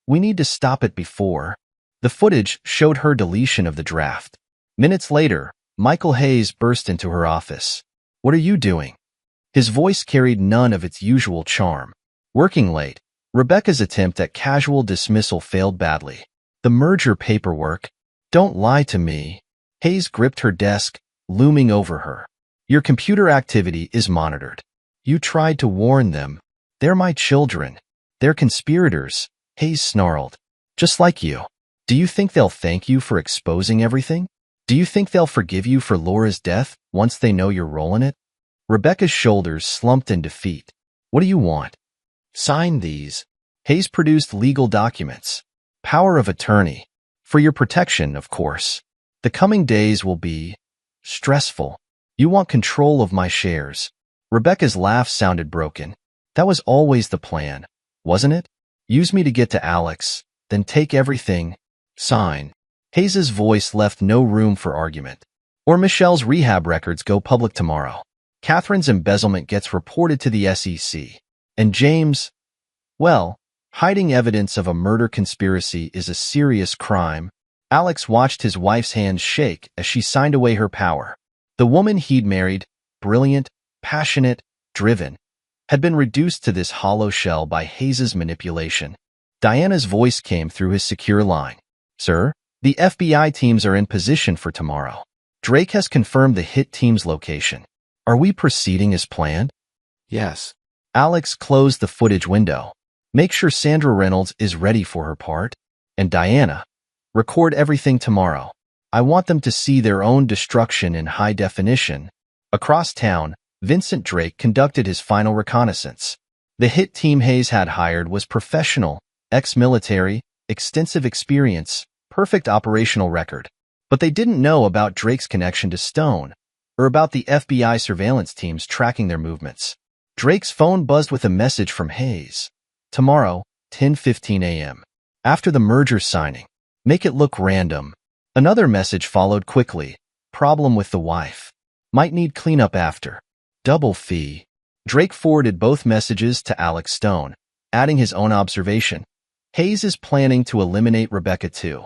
We need to stop it before." The footage showed her deletion of the draft. Minutes later, Michael Hayes burst into her office. "What are you doing?" His voice carried none of its usual charm. Working late, Rebecca's attempt at casual dismissal failed badly. The merger paperwork. Don't lie to me. Hayes gripped her desk, looming over her. Your computer activity is monitored. You tried to warn them. They're my children. They're conspirators, Hayes snarled. Just like you. Do you think they'll thank you for exposing everything? Do you think they'll forgive you for Laura's death once they know your role in it? Rebecca's shoulders slumped in defeat. What do you want? Sign these. Hayes produced legal documents. Power of attorney. For your protection, of course. The coming days will be stressful. You want control of my shares. Rebecca's laugh sounded broken. That was always the plan, wasn't it? Use me to get to Alex, then take everything. Sign. Hayes's voice left no room for argument. Or Michelle's rehab records go public tomorrow. Catherine's embezzlement gets reported to the SEC. And James, well, hiding evidence of a murder conspiracy is a serious crime. Alex watched his wife's hands shake as she signed away her power. The woman he'd married, brilliant, passionate, driven, had been reduced to this hollow shell by Hayes's manipulation. Diana's voice came through his secure line. Sir, the FBI teams are in position for tomorrow. Drake has confirmed the hit team's location. Are we proceeding as planned? Yes. Alex closed the footage window. Make sure Sandra Reynolds is ready for her part. And Diana, record everything tomorrow. I want them to see their own destruction in high definition. Across town, Vincent Drake conducted his final reconnaissance. The hit team Hayes had hired was professional, ex-military, extensive experience, perfect operational record. But they didn't know about Drake's connection to Stone, or about the FBI surveillance teams tracking their movements. Drake's phone buzzed with a message from Hayes. Tomorrow, 10:15 a.m. After the merger signing. Make it look random. Another message followed quickly. Problem with the wife. Might need cleanup after. Double fee. Drake forwarded both messages to Alex Stone, adding his own observation. Hayes is planning to eliminate Rebecca too.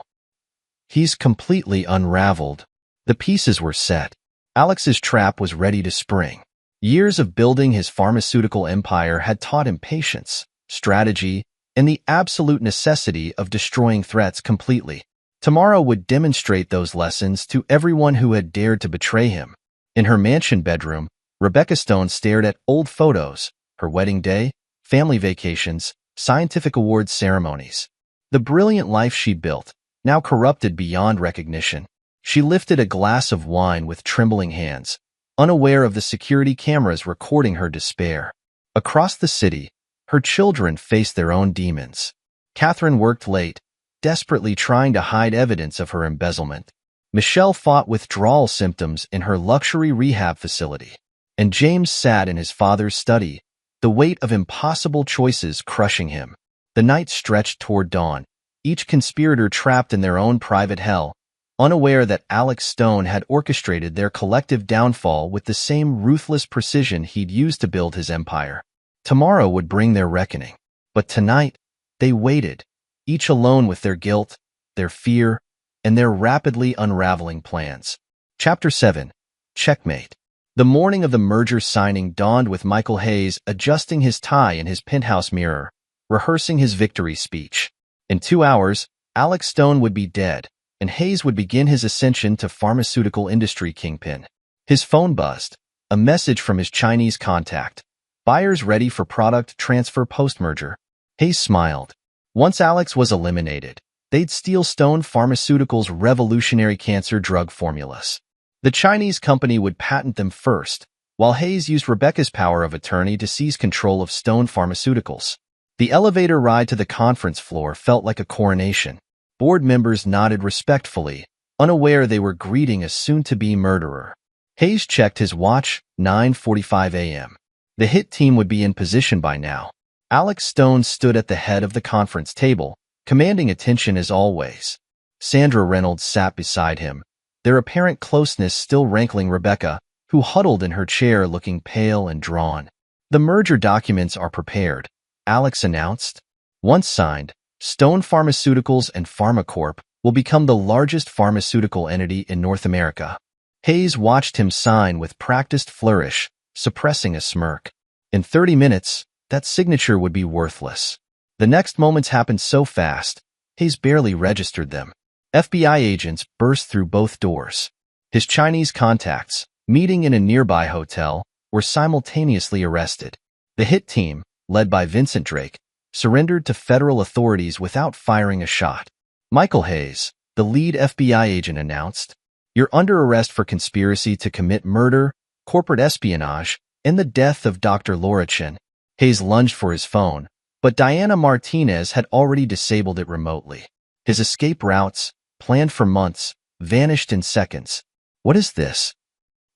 He's completely unraveled. The pieces were set. Alex's trap was ready to spring. Years of building his pharmaceutical empire had taught him patience, strategy, and the absolute necessity of destroying threats completely. Tomorrow would demonstrate those lessons to everyone who had dared to betray him. In her mansion bedroom, Rebecca Stone stared at old photos, her wedding day, family vacations, scientific awards ceremonies. The brilliant life she'd built, now corrupted beyond recognition. She lifted a glass of wine with trembling hands, unaware of the security cameras recording her despair. Across the city, her children faced their own demons. Catherine worked late, desperately trying to hide evidence of her embezzlement. Michelle fought withdrawal symptoms in her luxury rehab facility. And James sat in his father's study, the weight of impossible choices crushing him. The night stretched toward dawn, each conspirator trapped in their own private hell, unaware that Alex Stone had orchestrated their collective downfall with the same ruthless precision he'd used to build his empire. Tomorrow would bring their reckoning. But tonight, they waited, each alone with their guilt, their fear, and their rapidly unraveling plans. Chapter 7. Checkmate. The morning of the merger signing dawned with Michael Hayes adjusting his tie in his penthouse mirror, rehearsing his victory speech. In 2 hours, Alex Stone would be dead, and Hayes would begin his ascension to pharmaceutical industry kingpin. His phone buzzed, a message from his Chinese contact. Buyers ready for product transfer post-merger. Hayes smiled. Once Alex was eliminated, they'd steal Stone Pharmaceuticals' revolutionary cancer drug formulas. The Chinese company would patent them first, while Hayes used Rebecca's power of attorney to seize control of Stone Pharmaceuticals. The elevator ride to the conference floor felt like a coronation. Board members nodded respectfully, unaware they were greeting a soon-to-be murderer. Hayes checked his watch, 9:45 a.m. The hit team would be in position by now. Alex Stone stood at the head of the conference table, commanding attention as always. Sandra Reynolds sat beside him, their apparent closeness still rankling Rebecca, who huddled in her chair looking pale and drawn. The merger documents are prepared, Alex announced. Once signed, Stone Pharmaceuticals and PharmaCorp will become the largest pharmaceutical entity in North America. Hayes watched him sign with practiced flourish, suppressing a smirk. In 30 minutes, that signature would be worthless. The next moments happened so fast, Hayes barely registered them. FBI agents burst through both doors. His Chinese contacts, meeting in a nearby hotel, were simultaneously arrested. The hit team, led by Vincent Drake, surrendered to federal authorities without firing a shot. Michael Hayes, the lead FBI agent, announced, "You're under arrest for conspiracy to commit murder, corporate espionage, and the death of Dr. Laura Chen." Hayes lunged for his phone, but Diana Martinez had already disabled it remotely. His escape routes, planned for months, vanished in seconds. "What is this?"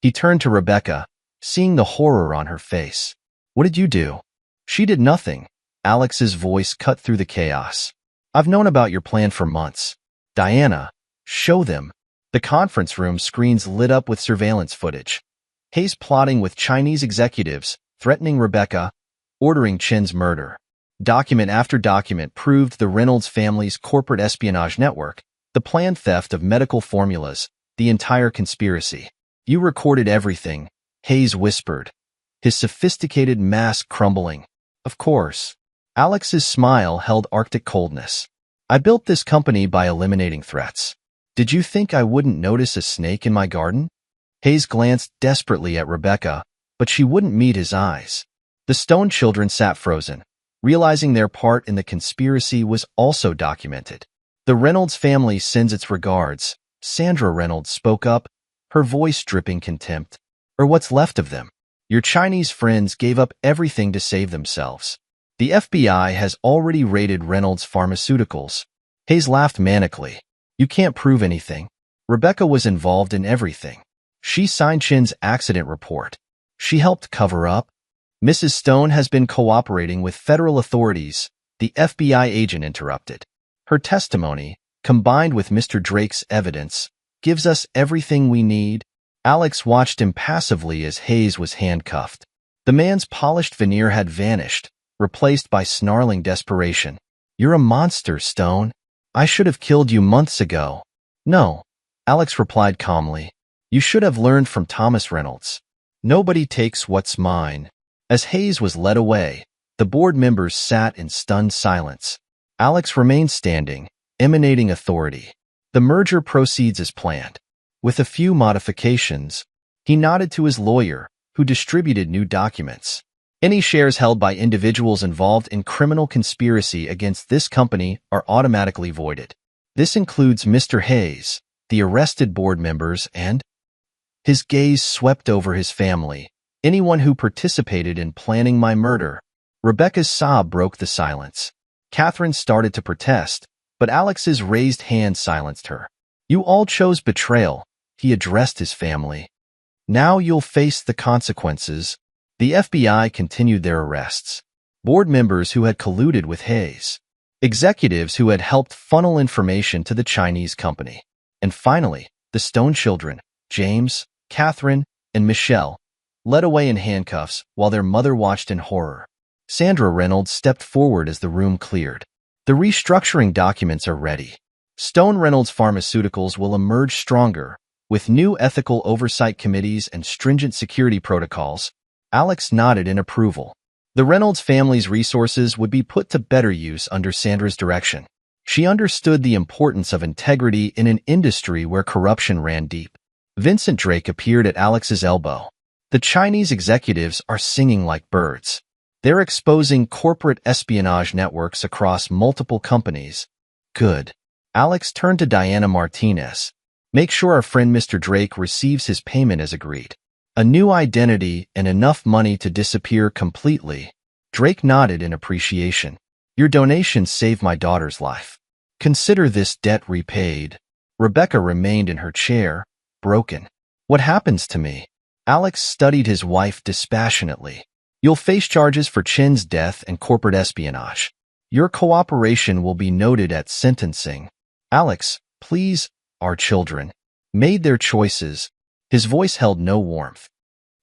He turned to Rebecca, seeing the horror on her face. "What did you do?" "She did nothing." Alex's voice cut through the chaos. "I've known about your plan for months." "Diana, show them." The conference room screens lit up with surveillance footage. Hayes plotting with Chinese executives, threatening Rebecca, ordering Chen's murder. Document after document proved the Reynolds family's corporate espionage network, the planned theft of medical formulas, the entire conspiracy. "You recorded everything," Hayes whispered, his sophisticated mask crumbling. "Of course." Alex's smile held Arctic coldness. "I built this company by eliminating threats. Did you think I wouldn't notice a snake in my garden?" Hayes glanced desperately at Rebecca, but she wouldn't meet his eyes. The Stone children sat frozen, realizing their part in the conspiracy was also documented. "The Reynolds family sends its regards," Sandra Reynolds spoke up, her voice dripping contempt. "Or what's left of them. Your Chinese friends gave up everything to save themselves. The FBI has already raided Reynolds Pharmaceuticals." Hayes laughed manically. "You can't prove anything. Rebecca was involved in everything. She signed Chen's accident report. She helped cover up. Mrs. Stone has been cooperating with federal authorities," the FBI agent interrupted. "Her testimony, combined with Mr. Drake's evidence, gives us everything we need." Alex watched impassively as Hayes was handcuffed. The man's polished veneer had vanished, replaced by snarling desperation. "You're a monster, Stone. I should have killed you months ago." "No," Alex replied calmly. "You should have learned from Thomas Reynolds. Nobody takes what's mine." As Hayes was led away, the board members sat in stunned silence. Alex remained standing, emanating authority. "The merger proceeds as planned. With a few modifications." He nodded to his lawyer, who distributed new documents. "Any shares held by individuals involved in criminal conspiracy against this company are automatically voided. This includes Mr. Hayes, the arrested board members, and—" His gaze swept over his family. "Anyone who participated in planning my murder." Rebecca's sob broke the silence. Catherine started to protest, but Alex's raised hand silenced her. "You all chose betrayal," he addressed his family. "Now you'll face the consequences." The FBI continued their arrests. Board members who had colluded with Hayes. Executives who had helped funnel information to the Chinese company. And finally, the Stone children, James, Catherine, and Michelle, led away in handcuffs while their mother watched in horror. Sandra Reynolds stepped forward as the room cleared. "The restructuring documents are ready. Stone Reynolds Pharmaceuticals will emerge stronger, with new ethical oversight committees and stringent security protocols." Alex nodded in approval. The Reynolds family's resources would be put to better use under Sandra's direction. She understood the importance of integrity in an industry where corruption ran deep. Vincent Drake appeared at Alex's elbow. "The Chinese executives are singing like birds. They're exposing corporate espionage networks across multiple companies." "Good." Alex turned to Diana Martinez. "Make sure our friend Mr. Drake receives his payment as agreed. A new identity and enough money to disappear completely." Drake nodded in appreciation. "Your donation saved my daughter's life. Consider this debt repaid." Rebecca remained in her chair, broken. "What happens to me?" Alex studied his wife dispassionately. "You'll face charges for Chen's death and corporate espionage. Your cooperation will be noted at sentencing." "Alex, please." "Our children made their choices." His voice held no warmth.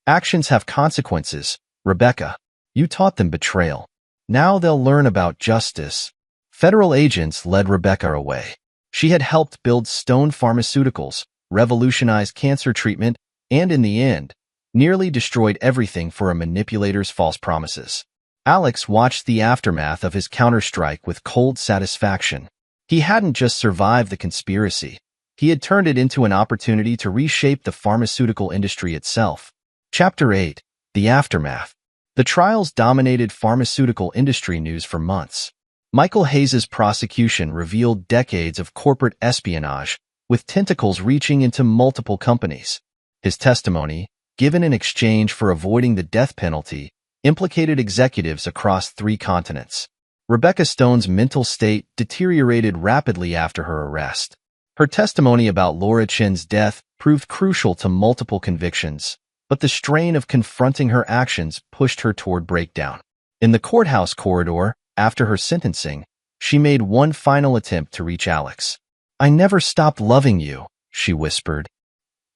"Actions have consequences, Rebecca. You taught them betrayal. Now they'll learn about justice." Federal agents led Rebecca away. She had helped build Stone Pharmaceuticals, revolutionize cancer treatment, and in the end, nearly destroyed everything for a manipulator's false promises. Alex watched the aftermath of his counterstrike with cold satisfaction. He hadn't just survived the conspiracy. He had turned it into an opportunity to reshape the pharmaceutical industry itself. Chapter 8. The Aftermath. The trials dominated pharmaceutical industry news for months. Michael Hayes' prosecution revealed decades of corporate espionage, with tentacles reaching into multiple companies. His testimony, given in exchange for avoiding the death penalty, implicated executives across 3 continents. Rebecca Stone's mental state deteriorated rapidly after her arrest. Her testimony about Laura Chen's death proved crucial to multiple convictions, but the strain of confronting her actions pushed her toward breakdown. In the courthouse corridor, after her sentencing, she made one final attempt to reach Alex. "I never stopped loving you," she whispered.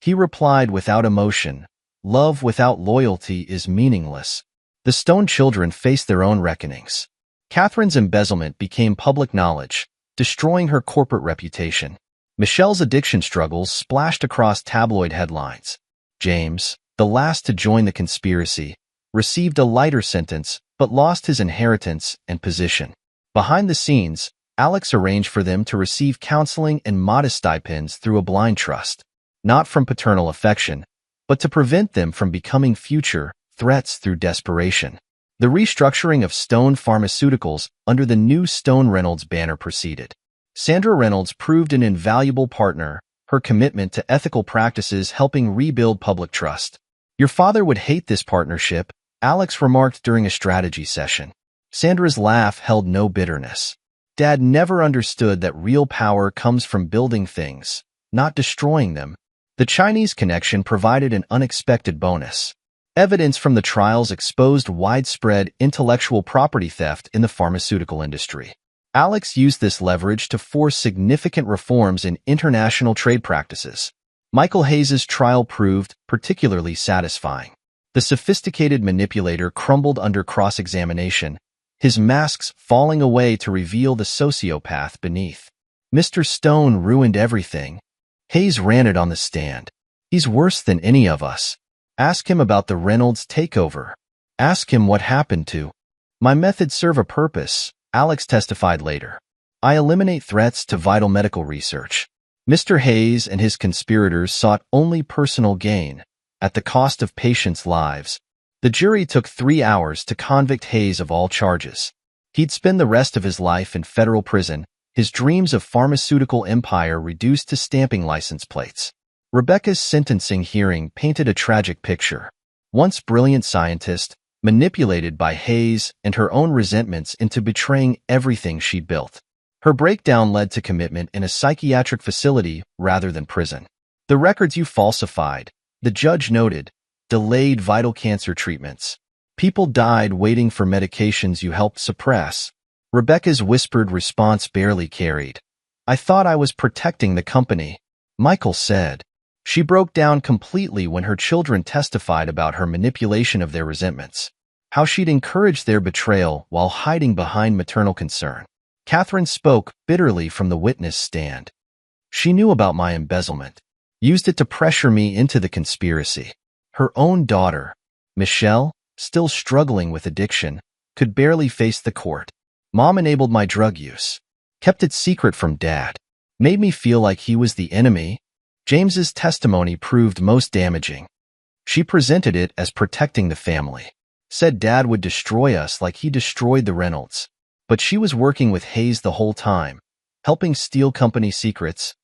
He replied without emotion, "Love without loyalty is meaningless." The Stone children faced their own reckonings. Catherine's embezzlement became public knowledge, destroying her corporate reputation. Michelle's addiction struggles splashed across tabloid headlines. James, the last to join the conspiracy, received a lighter sentence but lost his inheritance and position. Behind the scenes, Alex arranged for them to receive counseling and modest stipends through a blind trust, not from paternal affection, but to prevent them from becoming future threats through desperation. The restructuring of Stone Pharmaceuticals under the new Stone Reynolds banner proceeded. Sandra Reynolds proved an invaluable partner, her commitment to ethical practices helping rebuild public trust. "Your father would hate this partnership," Alex remarked during a strategy session. Sandra's laugh held no bitterness. "Dad never understood that real power comes from building things, not destroying them." The Chinese connection provided an unexpected bonus. Evidence from the trials exposed widespread intellectual property theft in the pharmaceutical industry. Alex used this leverage to force significant reforms in international trade practices. Michael Hayes' trial proved particularly satisfying. The sophisticated manipulator crumbled under cross-examination, his masks falling away to reveal the sociopath beneath. "Mr. Stone ruined everything." Hayes ran it on the stand. "He's worse than any of us. Ask him about the Reynolds takeover. Ask him what happened to." "My methods serve a purpose," Alex testified later. "I eliminate threats to vital medical research." Mr. Hayes and his conspirators sought only personal gain, at the cost of patients' lives. The jury took 3 hours to convict Hayes of all charges. He'd spend the rest of his life in federal prison, his dreams of pharmaceutical empire reduced to stamping license plates. Rebecca's sentencing hearing painted a tragic picture. Once brilliant scientist, manipulated by Hayes and her own resentments into betraying everything she'd built. Her breakdown led to commitment in a psychiatric facility rather than prison. "The records you falsified," the judge noted, "delayed vital cancer treatments. People died waiting for medications you helped suppress." Rebecca's whispered response barely carried. "I thought I was protecting the company," Michael said. She broke down completely when her children testified about her manipulation of their resentments, how she'd encouraged their betrayal while hiding behind maternal concern. Catherine spoke bitterly from the witness stand. "She knew about my embezzlement, used it to pressure me into the conspiracy." Her own daughter, Michelle, still struggling with addiction, could barely face the court. "Mom enabled my drug use, kept it secret from Dad, made me feel like he was the enemy." James's testimony proved most damaging. She presented it as protecting the family, said Dad would destroy us like he destroyed the Reynolds. But she was working with Hayes the whole time, helping steal company secrets.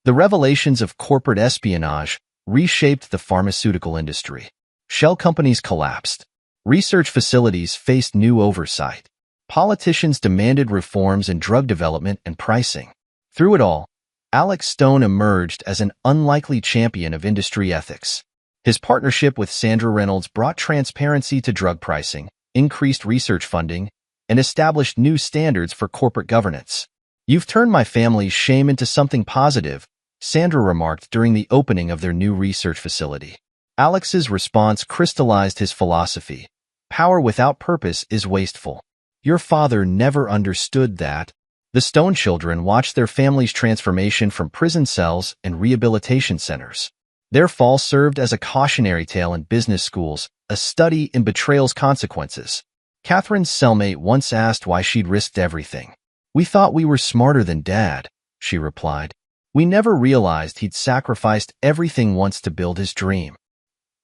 The revelations of corporate espionage reshaped the pharmaceutical industry. Shell companies collapsed. Research facilities faced new oversight. Politicians demanded reforms in drug development and pricing. Through it all, Alex Stone emerged as an unlikely champion of industry ethics. His partnership with Sandra Reynolds brought transparency to drug pricing, increased research funding, and established new standards for corporate governance. "You've turned my family's shame into something positive," Sandra remarked during the opening of their new research facility. Alex's response crystallized his philosophy. "Power without purpose is wasteful." "Your father never understood that." The Stone children watched their family's transformation from prison cells and rehabilitation centers. Their fall served as a cautionary tale in business schools, a study in betrayal's consequences. Catherine's cellmate once asked why she'd risked everything. "We thought we were smarter than Dad," she replied. "We never realized he'd sacrificed everything once to build his dream.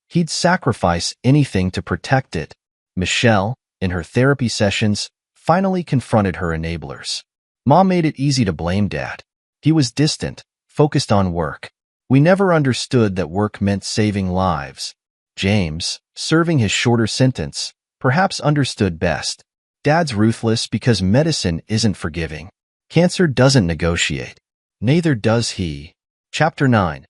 He'd sacrifice anything to protect it." Michelle, in her therapy sessions, finally confronted her enablers. Mom made it easy to blame Dad. He was distant, focused on work. "We never understood that work meant saving lives." James, serving his shorter sentence, perhaps understood best. "Dad's ruthless because medicine isn't forgiving. Cancer doesn't negotiate. Neither does he." Chapter 9.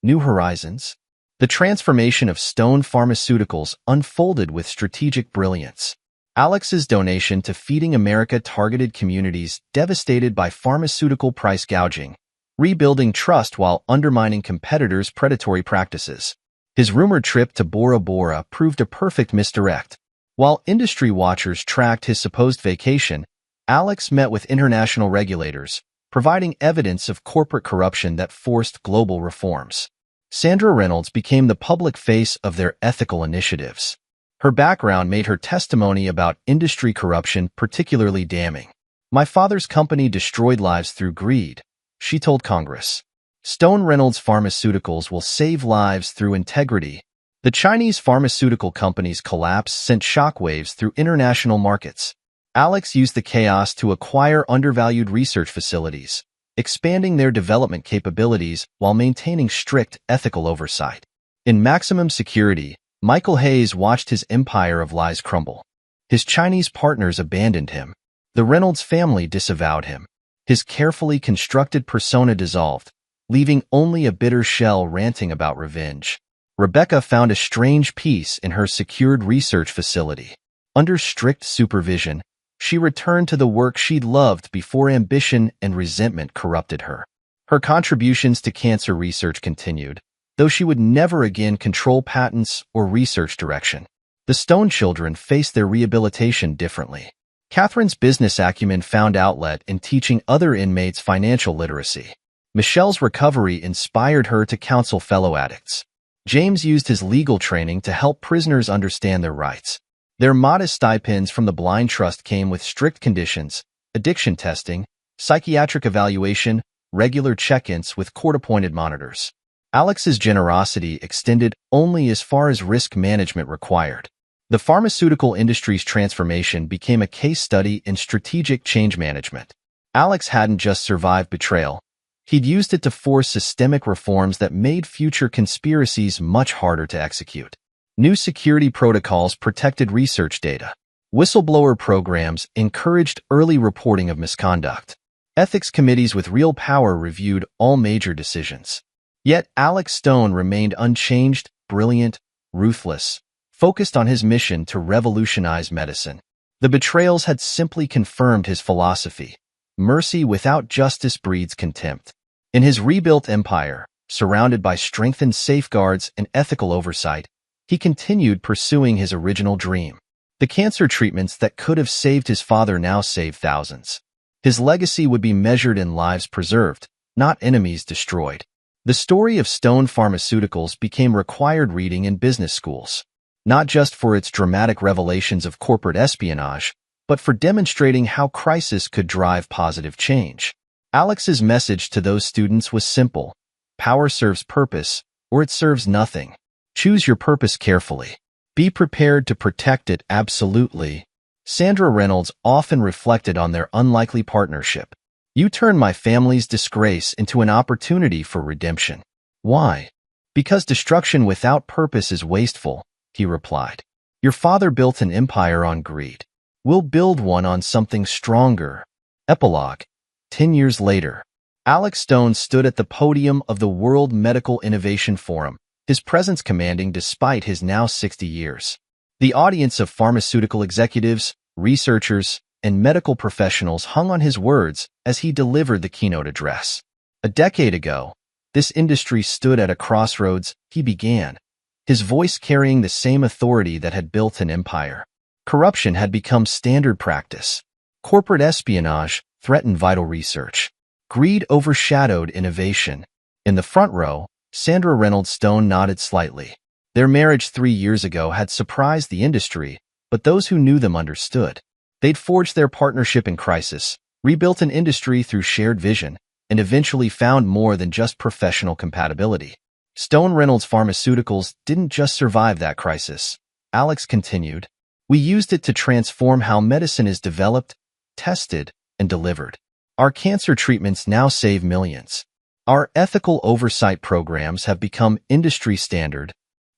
New Horizons. The transformation of Stone Pharmaceuticals unfolded with strategic brilliance. Alex's donation to Feeding America targeted communities devastated by pharmaceutical price gouging, rebuilding trust while undermining competitors' predatory practices. His rumored trip to Bora Bora proved a perfect misdirect. While industry watchers tracked his supposed vacation, Alex met with international regulators, providing evidence of corporate corruption that forced global reforms. Sandra Reynolds became the public face of their ethical initiatives. Her background made her testimony about industry corruption particularly damning. "My father's company destroyed lives through greed," she told Congress. "Stone Reynolds Pharmaceuticals will save lives through integrity." The Chinese pharmaceutical company's collapse sent shockwaves through international markets. Alex used the chaos to acquire undervalued research facilities, expanding their development capabilities while maintaining strict ethical oversight. In maximum security, Michael Hayes watched his empire of lies crumble. His Chinese partners abandoned him. The Reynolds family disavowed him. His carefully constructed persona dissolved, leaving only a bitter shell ranting about revenge. Rebecca found a strange peace in her secured research facility. Under strict supervision, she returned to the work she'd loved before ambition and resentment corrupted her. Her contributions to cancer research continued, though she would never again control patents or research direction. The Stone children faced their rehabilitation differently. Catherine's business acumen found outlet in teaching other inmates financial literacy. Michelle's recovery inspired her to counsel fellow addicts. James used his legal training to help prisoners understand their rights. Their modest stipends from the Blind Trust came with strict conditions: addiction testing, psychiatric evaluation, regular check-ins with court-appointed monitors. Alex's generosity extended only as far as risk management required. The pharmaceutical industry's transformation became a case study in strategic change management. Alex hadn't just survived betrayal. He'd used it to force systemic reforms that made future conspiracies much harder to execute. New security protocols protected research data. Whistleblower programs encouraged early reporting of misconduct. Ethics committees with real power reviewed all major decisions. Yet Alex Stone remained unchanged, brilliant, ruthless, focused on his mission to revolutionize medicine. The betrayals had simply confirmed his philosophy: mercy without justice breeds contempt. In his rebuilt empire, surrounded by strengthened safeguards and ethical oversight, he continued pursuing his original dream. The cancer treatments that could have saved his father now saved thousands. His legacy would be measured in lives preserved, not enemies destroyed. The story of Stone Pharmaceuticals became required reading in business schools, not just for its dramatic revelations of corporate espionage, but for demonstrating how crisis could drive positive change. Alex's message to those students was simple: power serves purpose, or it serves nothing. Choose your purpose carefully. Be prepared to protect it absolutely. Sandra Reynolds often reflected on their unlikely partnership. "You turned my family's disgrace into an opportunity for redemption." "Why?" "Because destruction without purpose is wasteful," he replied. "Your father built an empire on greed. We'll build one on something stronger." Epilogue. 10 years later, Alex Stone stood at the podium of the World Medical Innovation Forum, his presence commanding despite his now 60 years. The audience of pharmaceutical executives, researchers, and medical professionals hung on his words as he delivered the keynote address. A decade ago, this industry stood at a crossroads. He began, his voice carrying the same authority that had built an empire. Corruption had become standard practice. Corporate espionage threatened vital research. Greed overshadowed innovation. In the front row, Sandra Reynolds Stone nodded slightly. Their marriage 3 years ago had surprised the industry, but those who knew them understood. They'd forged their partnership in crisis, rebuilt an industry through shared vision, and eventually found more than just professional compatibility. Stone Reynolds Pharmaceuticals didn't just survive that crisis. Alex continued. We used it to transform how medicine is developed, tested, and delivered. Our cancer treatments now save millions. Our ethical oversight programs have become industry standard.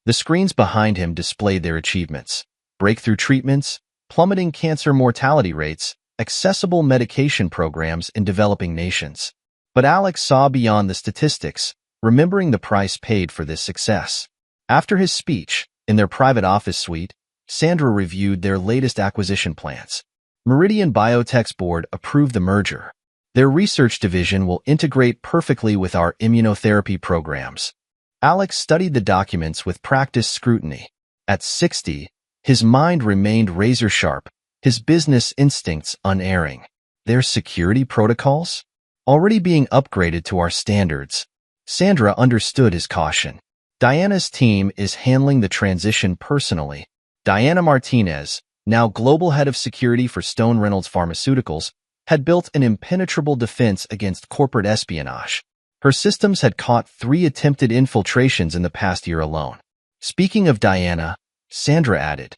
The screens behind him displayed their achievements. Breakthrough treatments, plummeting cancer mortality rates, accessible medication programs in developing nations. But Alex saw beyond the statistics, remembering the price paid for this success. After his speech, in their private office suite, Sandra reviewed their latest acquisition plans. Meridian Biotech's board approved the merger. Their research division will integrate perfectly with our immunotherapy programs. Alex studied the documents with practiced scrutiny. At 60, his mind remained razor-sharp, his business instincts unerring. Their security protocols? Already being upgraded to our standards. Sandra understood his caution. Diana's team is handling the transition personally. Diana Martinez, now global head of security for Stone Reynolds Pharmaceuticals, had built an impenetrable defense against corporate espionage. Her systems had caught 3 attempted infiltrations in the past year alone. Speaking of Diana, Sandra added,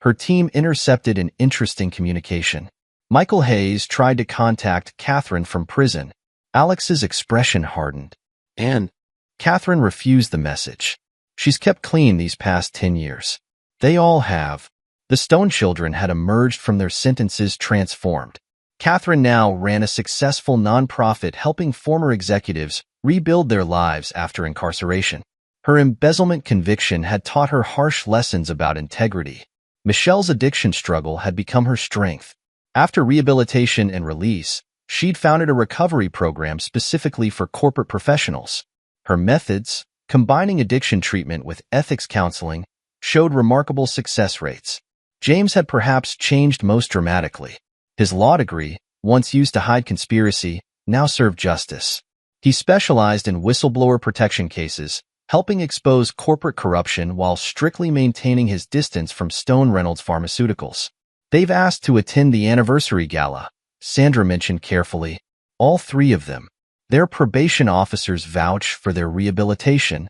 her team intercepted an interesting communication. Michael Hayes tried to contact Catherine from prison. Alex's expression hardened. And Catherine refused the message. She's kept clean these past 10 years. They all have. The Stone children had emerged from their sentences transformed. Catherine now ran a successful nonprofit helping former executives rebuild their lives after incarceration. Her embezzlement conviction had taught her harsh lessons about integrity. Michelle's addiction struggle had become her strength. After rehabilitation and release, she'd founded a recovery program specifically for corporate professionals. Her methods, combining addiction treatment with ethics counseling, showed remarkable success rates. James had perhaps changed most dramatically. His law degree, once used to hide conspiracy, now served justice. He specialized in whistleblower protection cases, helping expose corporate corruption while strictly maintaining his distance from Stone Reynolds Pharmaceuticals. They've asked to attend the anniversary gala, Sandra mentioned carefully. All 3 of them. Their probation officers vouch for their rehabilitation.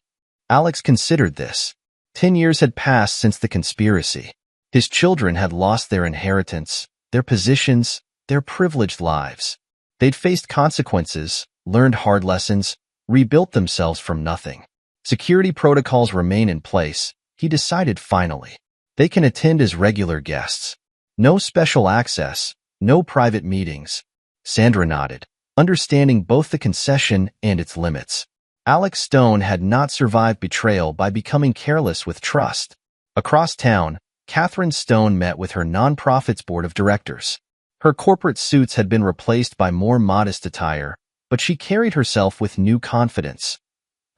Alex considered this. 10 years had passed since the conspiracy. His children had lost their inheritance, their positions, their privileged lives. They'd faced consequences, learned hard lessons, rebuilt themselves from nothing. Security protocols remain in place, he decided finally. They can attend as regular guests. No special access, no private meetings. Sandra nodded, understanding both the concession and its limits. Alex Stone had not survived betrayal by becoming careless with trust. Across town, Catherine Stone met with her nonprofit's board of directors. Her corporate suits had been replaced by more modest attire, but she carried herself with new confidence.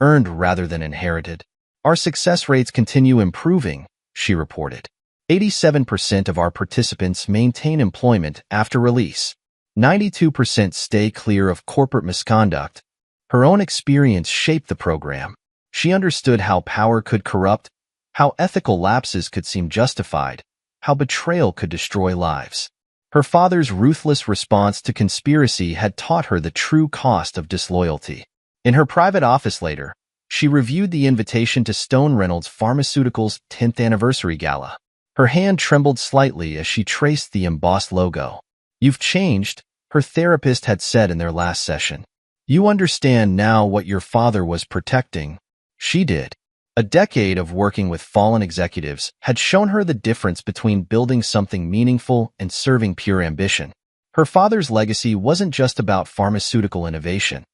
Earned rather than inherited. Our success rates continue improving, she reported. 87% of our participants maintain employment after release. 92% stay clear of corporate misconduct. Her own experience shaped the program. She understood how power could corrupt, how ethical lapses could seem justified, how betrayal could destroy lives. Her father's ruthless response to conspiracy had taught her the true cost of disloyalty. In her private office later, she reviewed the invitation to Stone Reynolds Pharmaceuticals' 10th anniversary gala. Her hand trembled slightly as she traced the embossed logo. You've changed, her therapist had said in their last session. You understand now what your father was protecting. She did. A decade of working with fallen executives had shown her the difference between building something meaningful and serving pure ambition. Her father's legacy wasn't just about pharmaceutical innovation.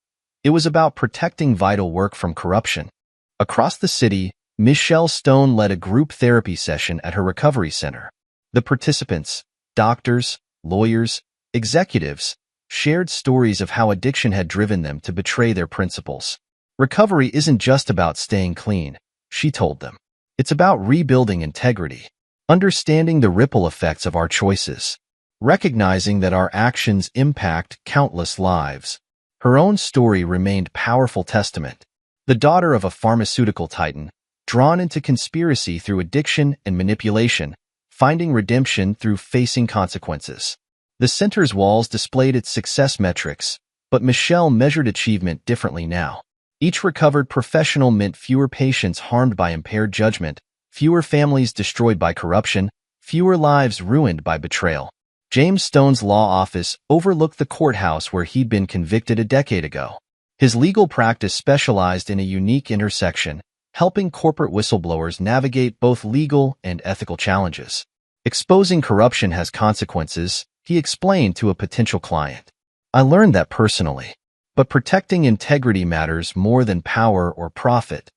It was about protecting vital work from corruption. Across the city, Michelle Stone led a group therapy session at her recovery center. The participants, doctors, lawyers, executives, shared stories of how addiction had driven them to betray their principles. Recovery isn't just about staying clean, she told them. It's about rebuilding integrity, understanding the ripple effects of our choices, recognizing that our actions impact countless lives. Her own story remained powerful testament. the daughter of a pharmaceutical titan, drawn into conspiracy through addiction and manipulation, finding redemption through facing consequences. The center's walls displayed its success metrics, but Michelle measured achievement differently now. Each recovered professional meant fewer patients harmed by impaired judgment, fewer families destroyed by corruption, fewer lives ruined by betrayal. James Stone's law office overlooked the courthouse where he'd been convicted a decade ago. His legal practice specialized in a unique intersection, helping corporate whistleblowers navigate both legal and ethical challenges. Exposing corruption has consequences, he explained to a potential client. I learned that personally. But protecting integrity matters more than power or profit.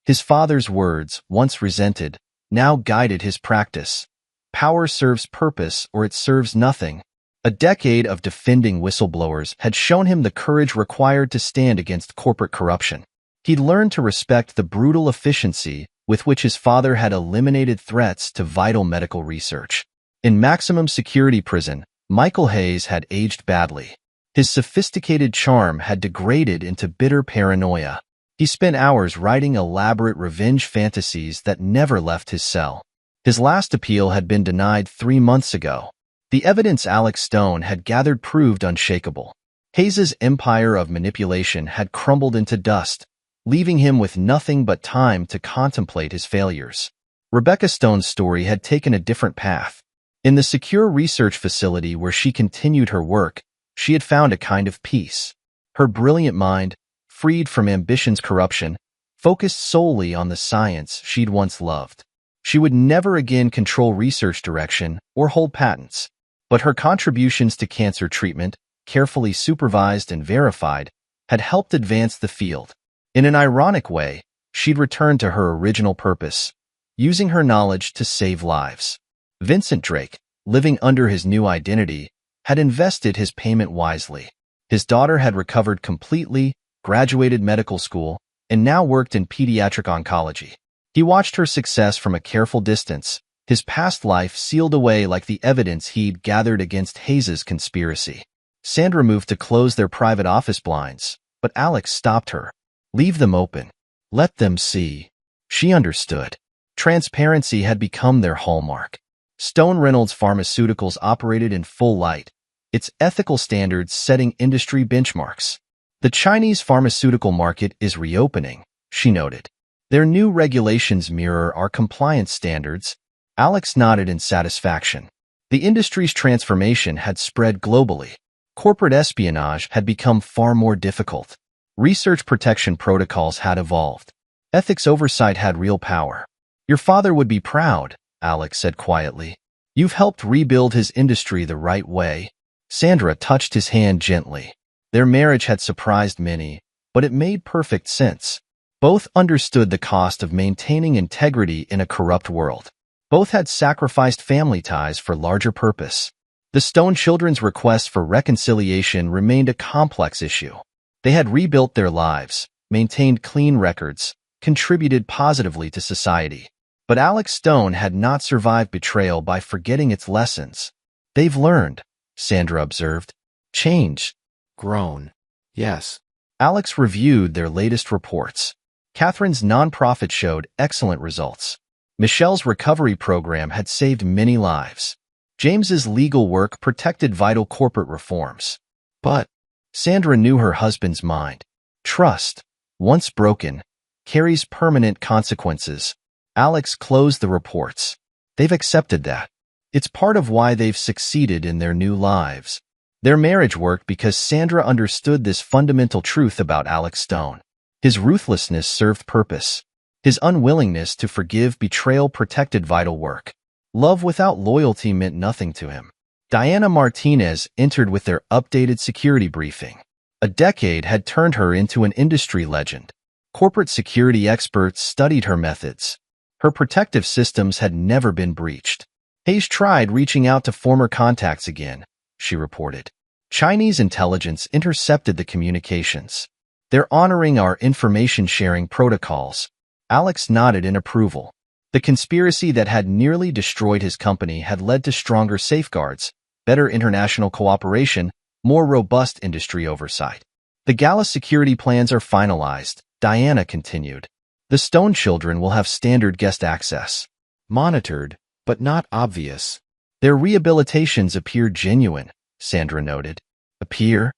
His father's words, once resented, now guided his practice. Power serves purpose or it serves nothing. A decade of defending whistleblowers had shown him the courage required to stand against corporate corruption. He'd learned to respect the brutal efficiency with which his father had eliminated threats to vital medical research. In maximum security prison, Michael Hayes had aged badly. His sophisticated charm had degraded into bitter paranoia. He spent hours writing elaborate revenge fantasies that never left his cell. His last appeal had been denied 3 months ago. The evidence Alex Stone had gathered proved unshakable. Hayes's empire of manipulation had crumbled into dust, leaving him with nothing but time to contemplate his failures. Rebecca Stone's story had taken a different path. In the secure research facility where she continued her work, she had found a kind of peace. Her brilliant mind, freed from ambition's corruption, focused solely on the science she'd once loved. She would never again control research direction or hold patents, but her contributions to cancer treatment, carefully supervised and verified, had helped advance the field. In an ironic way, she'd returned to her original purpose, using her knowledge to save lives. Vincent Drake, living under his new identity, had invested his payment wisely. His daughter had recovered completely, graduated medical school, and now worked in pediatric oncology. He watched her success from a careful distance, his past life sealed away like the evidence he'd gathered against Hayes's conspiracy. Sandra moved to close their private office blinds, but Alex stopped her. Leave them open. Let them see. She understood. Transparency had become their hallmark. Stone Reynolds Pharmaceuticals operated in full light, its ethical standards setting industry benchmarks. The Chinese pharmaceutical market is reopening, she noted. Their new regulations mirror our compliance standards. Alex nodded in satisfaction. The industry's transformation had spread globally. Corporate espionage had become far more difficult. Research protection protocols had evolved. Ethics oversight had real power. Your father would be proud, Alex said quietly. You've helped rebuild his industry the right way. Sandra touched his hand gently. Their marriage had surprised many, but it made perfect sense. Both understood the cost of maintaining integrity in a corrupt world. Both had sacrificed family ties for larger purpose. The Stone children's request for reconciliation remained a complex issue. They had rebuilt their lives, maintained clean records, contributed positively to society. But Alex Stone had not survived betrayal by forgetting its lessons. They've learned, Sandra observed. Changed. Grown. Yes. Alex reviewed their latest reports. Catherine's nonprofit showed excellent results. Michelle's recovery program had saved many lives. James's legal work protected vital corporate reforms. But Sandra knew her husband's mind. Trust, once broken, carries permanent consequences. Alex closed the reports. They've accepted that. It's part of why they've succeeded in their new lives. Their marriage worked because Sandra understood this fundamental truth about Alex Stone. His ruthlessness served purpose. His unwillingness to forgive betrayal protected vital work. Love without loyalty meant nothing to him. Diana Martinez entered with their updated security briefing. A decade had turned her into an industry legend. Corporate security experts studied her methods. Her protective systems had never been breached. Hayes tried reaching out to former contacts again, she reported. Chinese intelligence intercepted the communications. They're honoring our information-sharing protocols. Alex nodded in approval. The conspiracy that had nearly destroyed his company had led to stronger safeguards, better international cooperation, more robust industry oversight. The Gala security plans are finalized, Diana continued. The Stone children will have standard guest access. Monitored, but not obvious. Their rehabilitations appear genuine, Sandra noted. Appear?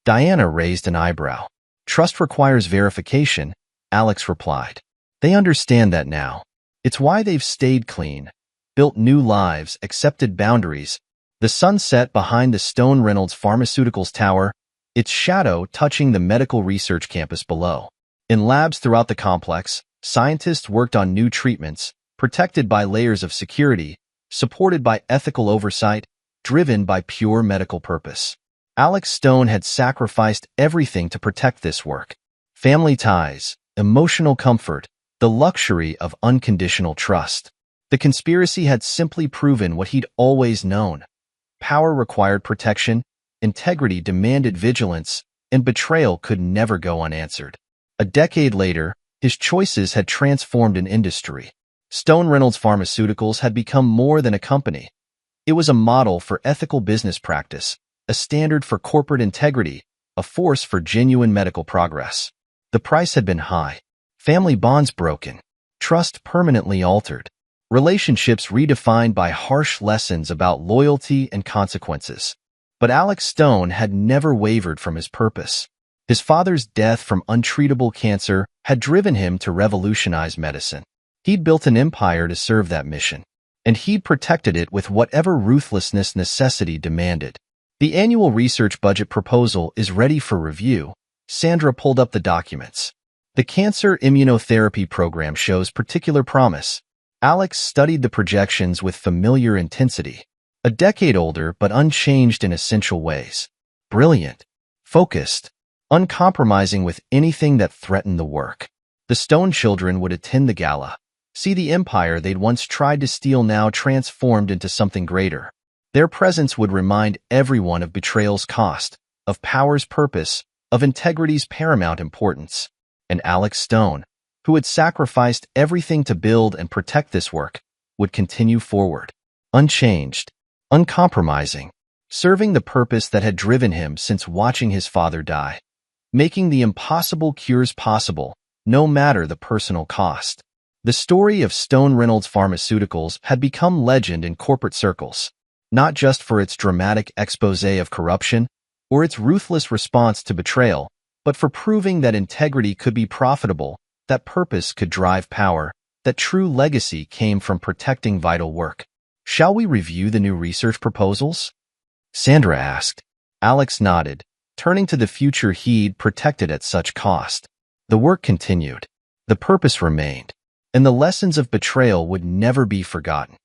Diana raised an eyebrow. Trust requires verification, Alex replied. They understand that now. It's why they've stayed clean, built new lives, accepted boundaries. The sun set behind the Stone Reynolds Pharmaceuticals Tower, its shadow touching the medical research campus below. In labs throughout the complex, scientists worked on new treatments, protected by layers of security, supported by ethical oversight, driven by pure medical purpose. Alex Stone had sacrificed everything to protect this work. Family ties, emotional comfort, the luxury of unconditional trust. The conspiracy had simply proven what he'd always known. Power required protection, integrity demanded vigilance, and betrayal could never go unanswered. A decade later, his choices had transformed an industry. Stone Reynolds Pharmaceuticals had become more than a company. It was a model for ethical business practice, a standard for corporate integrity, a force for genuine medical progress. The price had been high. Family bonds broken. Trust permanently altered. Relationships redefined by harsh lessons about loyalty and consequences. But Alex Stone had never wavered from his purpose. His father's death from untreatable cancer had driven him to revolutionize medicine. He'd built an empire to serve that mission, and he'd protected it with whatever ruthlessness necessity demanded. The annual research budget proposal is ready for review. Sandra pulled up the documents. The cancer immunotherapy program shows particular promise. Alex studied the projections with familiar intensity. A decade older but unchanged in essential ways. Brilliant, focused, uncompromising with anything that threatened the work. The Stone children would attend the gala, see the empire they'd once tried to steal now transformed into something greater. Their presence would remind everyone of betrayal's cost, of power's purpose, of integrity's paramount importance. And Alex Stone, who had sacrificed everything to build and protect this work, would continue forward, unchanged, uncompromising, serving the purpose that had driven him since watching his father die, making the impossible cures possible, no matter the personal cost. The story of Stone Reynolds Pharmaceuticals had become legend in corporate circles, not just for its dramatic exposé of corruption or its ruthless response to betrayal, but for proving that integrity could be profitable, that purpose could drive power, that true legacy came from protecting vital work. Shall we review the new research proposals? Sandra asked. Alex nodded, turning to the future he'd protected at such cost. The work continued. The purpose remained, and the lessons of betrayal would never be forgotten.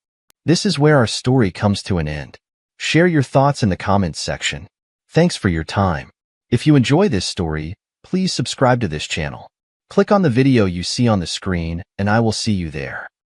This is where our story comes to an end. Share your thoughts in the comments section. Thanks for your time. If you enjoy this story, please subscribe to this channel. Click on the video you see on the screen, and I will see you there.